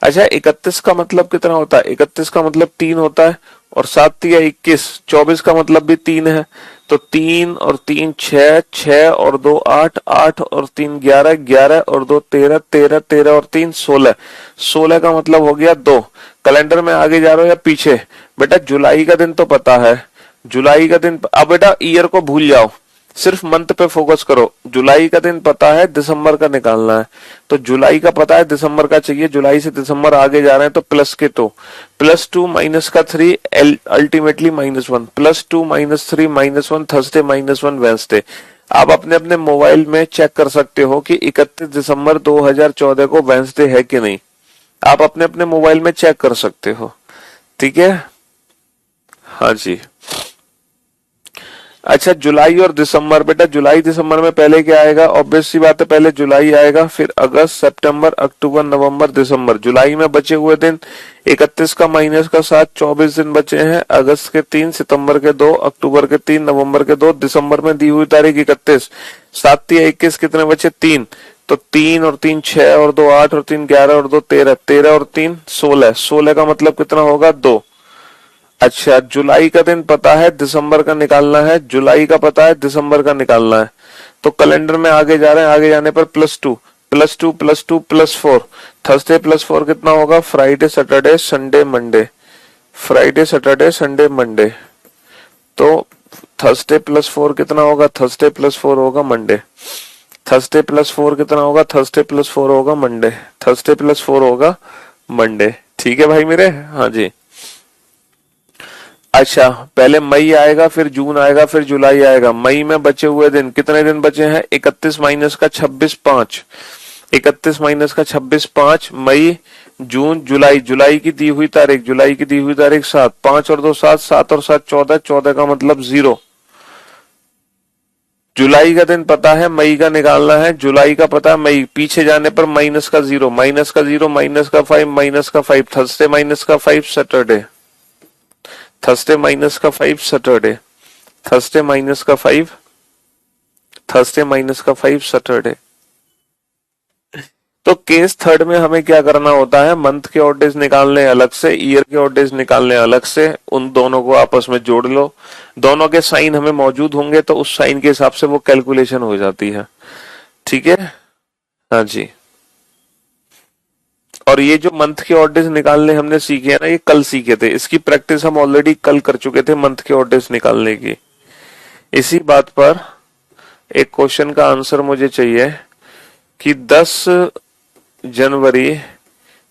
अच्छा 31 का मतलब कितना होता है? 31 का मतलब 3 होता है, और 7 या 21, 24 का मतलब भी 3 है, तो 3 और 3 6, 6 और 2 8, 8 और 3 11, 11 और 2 13, 13, 13 और 3 16, 16 का मतलब हो गया 2। कैलेंडर में आगे जा रहे हो या पीछे? बेटा जुलाई का दिन तो पता है, जुलाई का दिन, अब बेटा ईयर को भूल जाओ, सिर्फ मंथ पे फोकस करो। जुलाई का दिन पता है, दिसंबर का निकालना है, तो जुलाई का पता है, दिसंबर का चाहिए। जुलाई से दिसंबर आगे जा रहे हैं तो प्लस के, तो +2 माइनस का 3 अल्टीमेटली -1, +2 -3 -1, थर्सडे -1 वेंसडे। आप अपने अपने मोबाइल में चेक कर सकते हो कि 31 दिसंबर 2014 को वेंसडे है कि नहीं, आप अपने अपने मोबाइल में चेक कर सकते हो। ठीक है, हाँ जी। अच्छा जुलाई और दिसंबर, बेटा जुलाई दिसंबर में पहले क्या आएगा? ऑब्वियस सी बात है, पहले जुलाई आएगा, फिर अगस्त, सितंबर, अक्टूबर, नवंबर, दिसंबर। जुलाई में बचे हुए दिन 31 का माइनस का 7, 24 दिन बचे हैं। अगस्त के 3, सितंबर के 2, अक्टूबर के 3, नवंबर के 2, दिसंबर में दी हुई तारीख 31, 7 या 21 कितने बचे? 3, तो 3 और 3 6 और 2 8 और 3 11 और 2 13, 13 और 3 16, 16 का मतलब कितना होगा? 2। अच्छा जुलाई का दिन पता है, दिसंबर का निकालना है, जुलाई का पता है, दिसंबर का निकालना है, तो कैलेंडर में आगे जा रहे हैं, आगे जाने पर +2 +2 +2 +4, थर्सडे +4 कितना होगा? Friday Saturday Sunday Monday, Friday Saturday Sunday Monday, तो थर्सडे +4 कितना होगा? थर्सडे +4 होगा मंडे, थर्सडे +4 कितना होगा? थर्सडे +4 होगा मंडे, थर्सडे +4 होगा मंडे। ठीक है भाई मेरे, हाँ जी। अच्छा पहले मई आएगा, फिर जून आएगा, फिर जुलाई आएगा। मई में बचे हुए दिन कितने दिन बचे हैं? 31 माइनस का 26 5, 31 माइनस का 26 5, मई जून जुलाई, जुलाई की दी हुई तारीख, जुलाई की दी हुई तारीख 7, 5 और 2 7, 7 और 7 14, 14 का मतलब 0। जुलाई का दिन पता है, मई का निकालना है, जुलाई का पता है, मई पीछे जाने पर माइनस का 0, माइनस का 0, माइनस का 5, माइनस का 5, थर्सडे माइनस का 5 सैटरडे, थर्सडे माइनस का 5 सैटरडे, थर्सडे माइनस का 5, थर्सडे माइनस का 5 सैटरडे। तो केस थर्ड में हमें क्या करना होता है? मंथ के ऑड डेज निकालने अलग से, ईयर के ऑड डेज निकालने अलग से, उन दोनों को आपस में जोड़ लो, दोनों के साइन हमें मौजूद होंगे तो उस साइन के हिसाब से वो कैलकुलेशन हो जाती है। ठीक है, हाँ जी। और ये जो मंथ के ऑड डेज निकालने हमने सीखे हैं ना, ये कल सीखे थे, इसकी प्रैक्टिस हम ऑलरेडी कल कर चुके थे मंथ के ऑड डेज निकालने की। इसी बात पर एक क्वेश्चन का आंसर मुझे चाहिए कि 10 जनवरी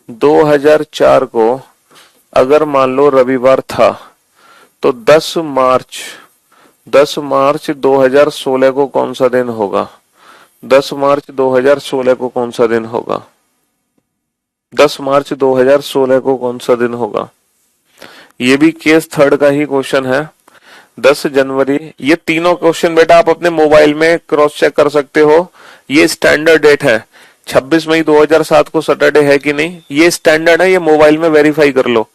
2004 को अगर मान लो रविवार था, तो 10 मार्च 2016 को कौन सा दिन होगा? 10 मार्च 2016 को कौन सा दिन होगा? 10 मार्च 2016 को कौन सा दिन होगा? ये भी केस थर्ड का ही क्वेश्चन है। 10 जनवरी, ये तीनों क्वेश्चन बेटा आप अपने मोबाइल में क्रॉस चेक कर सकते हो। ये स्टैंडर्ड डेट है, 26 मई 2007 को सैटरडे है कि नहीं, ये स्टैंडर्ड है, ये मोबाइल में वेरीफाई कर लो।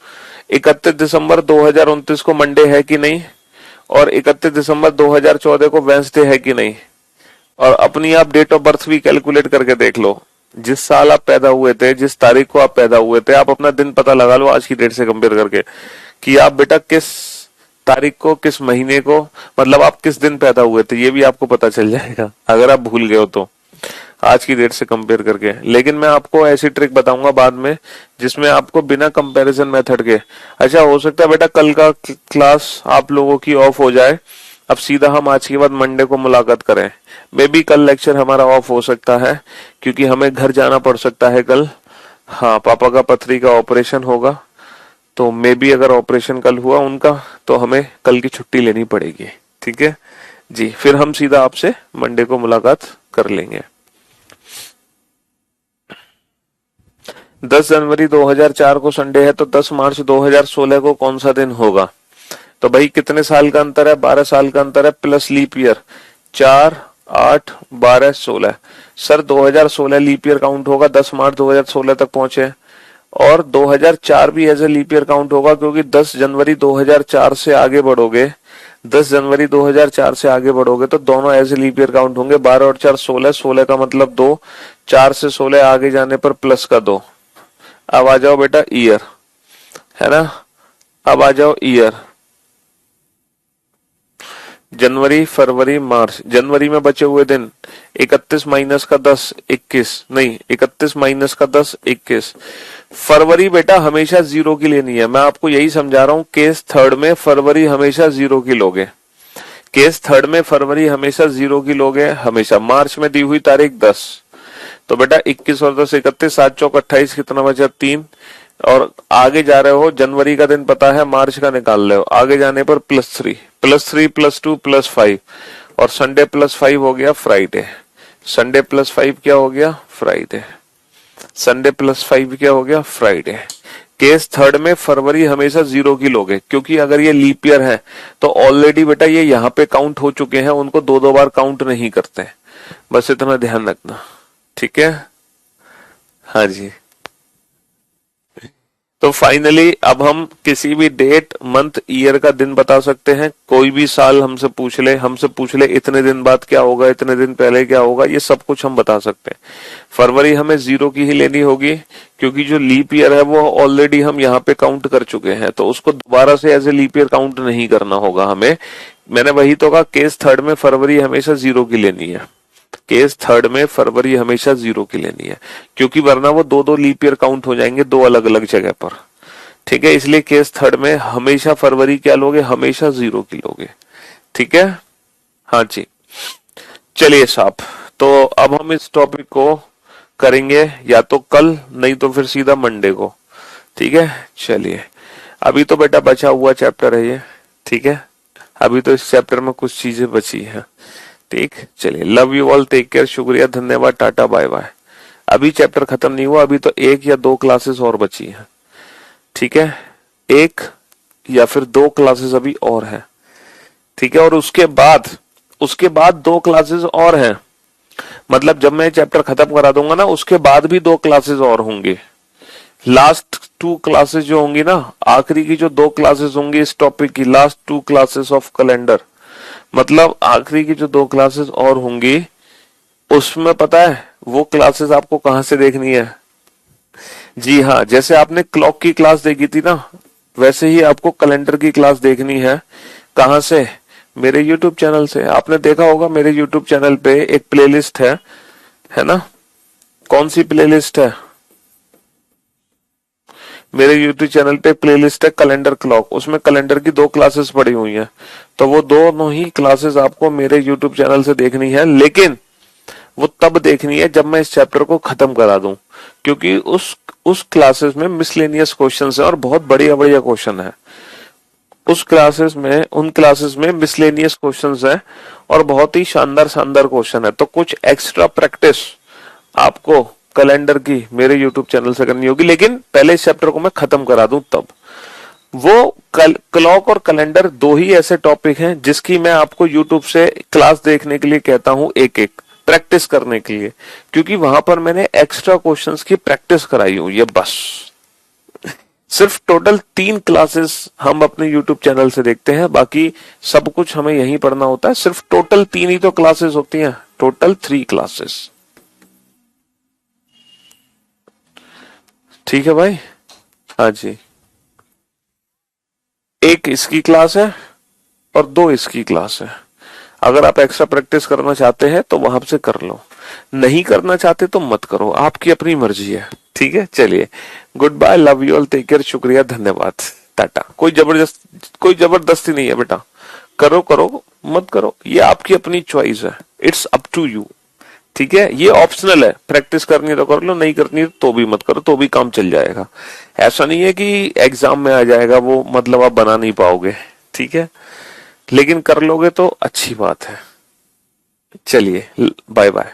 31 दिसंबर 2029 को मंडे है कि नहीं, और 31 दिसंबर 2014 को वेंसडे है कि नहीं, और अपनी आप डेट ऑफ बर्थ भी कैलकुलेट करके देख लो। जिस साल आप पैदा हुए थे, जिस तारीख को आप पैदा हुए थे, आप अपना दिन पता लगा लो आज की डेट से कंपेयर करके कि आप बेटा किस तारीख को, किस महीने को, मतलब आप किस दिन पैदा हुए थे, ये भी आपको पता चल जाएगा अगर आप भूल गए हो तो, आज की डेट से कंपेयर करके। लेकिन मैं आपको ऐसी ट्रिक बताऊंगा बाद में जिसमें आपको बिना कंपैरिजन मेथड के, अच्छा हो सकता है बेटा कल का क्लास आप लोगों की ऑफ हो जाए, अब सीधा हम आज के बाद मंडे को मुलाकात करें। मे बी कल लेक्चर हमारा ऑफ हो सकता है क्योंकि हमें घर जाना पड़ सकता है कल। हाँ, पापा का पथरी का ऑपरेशन होगा, तो मे बी अगर ऑपरेशन कल हुआ उनका तो हमें कल की छुट्टी लेनी पड़ेगी। ठीक है जी, फिर हम सीधा आपसे मंडे को मुलाकात कर लेंगे। 10 जनवरी 2004 को संडे है, तो 10 मार्च 2016 को कौन सा दिन होगा? तो भाई कितने साल का अंतर है? 12 साल का अंतर है, plus leap year 4 8 12 16। Sir 2016 leap year count होगा, 10 मार्च 2016 तक पहुंचे, और 2004 भी as a leap year count होगा क्योंकि 10 जनवरी 2004 से आगे बढ़ोगे, 10 जनवरी 2004 से आगे बढ़ोगे तो दोनों as a leap year count होंगे। 12 और 4 16, 16 का मतलब 2, 4 से 16 आगे जाने पर प्लस का 2। अब आ जाओ बेटा ईयर, है ना। अब आ जाओ ईयर, जनवरी फरवरी मार्च। जनवरी में बचे हुए दिन 31 माइनस का 10 21, नहीं 31 माइनस का 10 21। फरवरी बेटा हमेशा 0 की लेनी है, मैं आपको यही समझा रहा हूं। केस थर्ड में फरवरी हमेशा 0 की लोगे, केस थर्ड में फरवरी हमेशा 0 की लोगे हमेशा। मार्च में दी हुई तारीख 10, तो बेटा 21 और 10 31, 7 चौक 28, कितना बचा 3। और आगे जा रहे हो, जनवरी का दिन पता है, मार्च का निकाल रहे हो, आगे जाने पर +3 +3 +2 +5, और संडे +5 हो गया फ्राइडे। संडे +5 क्या हो गया फ्राइडे। संडे +5 क्या हो गया फ्राइडे। केस थर्ड में फरवरी हमेशा 0 की लोगे, क्योंकि अगर ये लीप ईयर है तो ऑलरेडी बेटा ये यहाँ पे काउंट हो चुके हैं, उनको 2-2 बार काउंट नहीं करते। बस इतना ध्यान रखना, ठीक है। हाँ जी। तो फाइनली अब हम किसी भी डेट मंथ ईयर का दिन बता सकते हैं। कोई भी साल हमसे पूछ ले इतने दिन बाद क्या होगा, इतने दिन पहले क्या होगा, ये सब कुछ हम बता सकते हैं। फरवरी हमें 0 की ही लेनी होगी, क्योंकि जो लीप ईयर है वो ऑलरेडी हम यहाँ पे काउंट कर चुके हैं, तो उसको दोबारा से as a leap year count नहीं करना होगा हमें। मैंने वही तो कहा, केस थर्ड में फरवरी हमेशा 0 की लेनी है। केस थर्ड में फरवरी हमेशा 0 की लेनी है, क्योंकि वरना वो 2-2 लीप ईयर काउंट हो जाएंगे 2 अलग अलग जगह पर, ठीक है। इसलिए केस थर्ड में हमेशा फरवरी क्या लोगे, हमेशा 0 की लोगे, ठीक है। हाँ जी, चलिए साहब, तो अब हम इस टॉपिक को करेंगे या तो कल, नहीं तो फिर सीधा मंडे को, ठीक है। चलिए, अभी तो बेटा बचा हुआ चैप्टर है ये, ठीक है। अभी तो इस चैप्टर में कुछ चीजें बची हैं, ठीक। चलिए, love you all, take care, शुक्रिया, धन्यवाद, टाटा बाय बाय। अभी चैप्टर खत्म नहीं हुआ, अभी तो 1 या 2 क्लासेस और बची हैं, ठीक है। 1 या फिर 2 क्लासेस अभी और है, ठीक है। और उसके बाद 2 क्लासेस और हैं, मतलब जब मैं चैप्टर खत्म करा दूंगा ना, उसके बाद भी 2 क्लासेस और होंगे। लास्ट 2 क्लासेस जो होंगी ना, आखिरी की जो 2 क्लासेस होंगी इस टॉपिक की, लास्ट 2 क्लासेस ऑफ कैलेंडर, मतलब आखिरी की जो 2 क्लासेस और होंगी, उसमें पता है वो क्लासेस आपको कहां से देखनी है। जी हाँ, जैसे आपने क्लॉक की क्लास देखी थी ना, वैसे ही आपको कैलेंडर की क्लास देखनी है। कहां से, मेरे YouTube चैनल से। आपने देखा होगा मेरे YouTube चैनल पे एक प्लेलिस्ट है ना। कौन सी प्लेलिस्ट है, मेरे YouTube चैनल पे प्लेलिस्ट है कैलेंडर क्लॉक, उसमें कैलेंडर की 2 क्लासेस पड़ी हुई हैं, तो वो दोनों ही क्लासेस आपको मेरे YouTube चैनल से देखनी है। लेकिन वो तब देखनी है जब मैं इस चैप्टर को खत्म करा दूं, क्योंकि उस क्लासेस में मिसलेनियस क्वेश्चंस है और बहुत बढ़िया बढ़िया क्वेश्चन है। उन क्लासेस में मिसलेनियस क्वेश्चंस है और बहुत ही शानदार शानदार क्वेश्चन है। तो कुछ एक्स्ट्रा प्रैक्टिस आपको कैलेंडर की मेरे YouTube चैनल से करनी होगी, लेकिन पहले इस चैप्टर को मैं खत्म करा दूं तब। वो क्लॉक और कैलेंडर 2 ही ऐसे टॉपिक हैं जिसकी मैं आपको YouTube से क्लास देखने के लिए कहता हूं, एक एक प्रैक्टिस करने के लिए, क्योंकि वहां पर मैंने एक्स्ट्रा क्वेश्चंस की प्रैक्टिस कराई हुई है। बस सिर्फ टोटल 3 क्लासेस हम अपने YouTube चैनल से देखते हैं, बाकी सब कुछ हमें यहीं पढ़ना होता है। सिर्फ टोटल 3 ही तो क्लासेस होती हैं, टोटल 3 क्लासेस, ठीक है भाई। हाँ जी, एक इसकी क्लास है और 2 इसकी क्लास है। अगर आप एक्स्ट्रा प्रैक्टिस करना चाहते हैं तो वहां से कर लो, नहीं करना चाहते तो मत करो, आपकी अपनी मर्जी है, ठीक है। चलिए, good bye, love you all, take care, शुक्रिया, धन्यवाद, टाटा। कोई जबरदस्ती नहीं है बेटा, करो करो मत करो, ये आपकी अपनी चॉइस है, इट्स अप टू यू, ठीक है। ये ऑप्शनल है, प्रैक्टिस करनी है तो कर लो, नहीं करनी है तो भी मत करो, तो भी काम चल जाएगा। ऐसा नहीं है कि एग्जाम में आ जाएगा वो, मतलब आप बना नहीं पाओगे, ठीक है, लेकिन कर लोगे तो अच्छी बात है। चलिए, बाय बाय।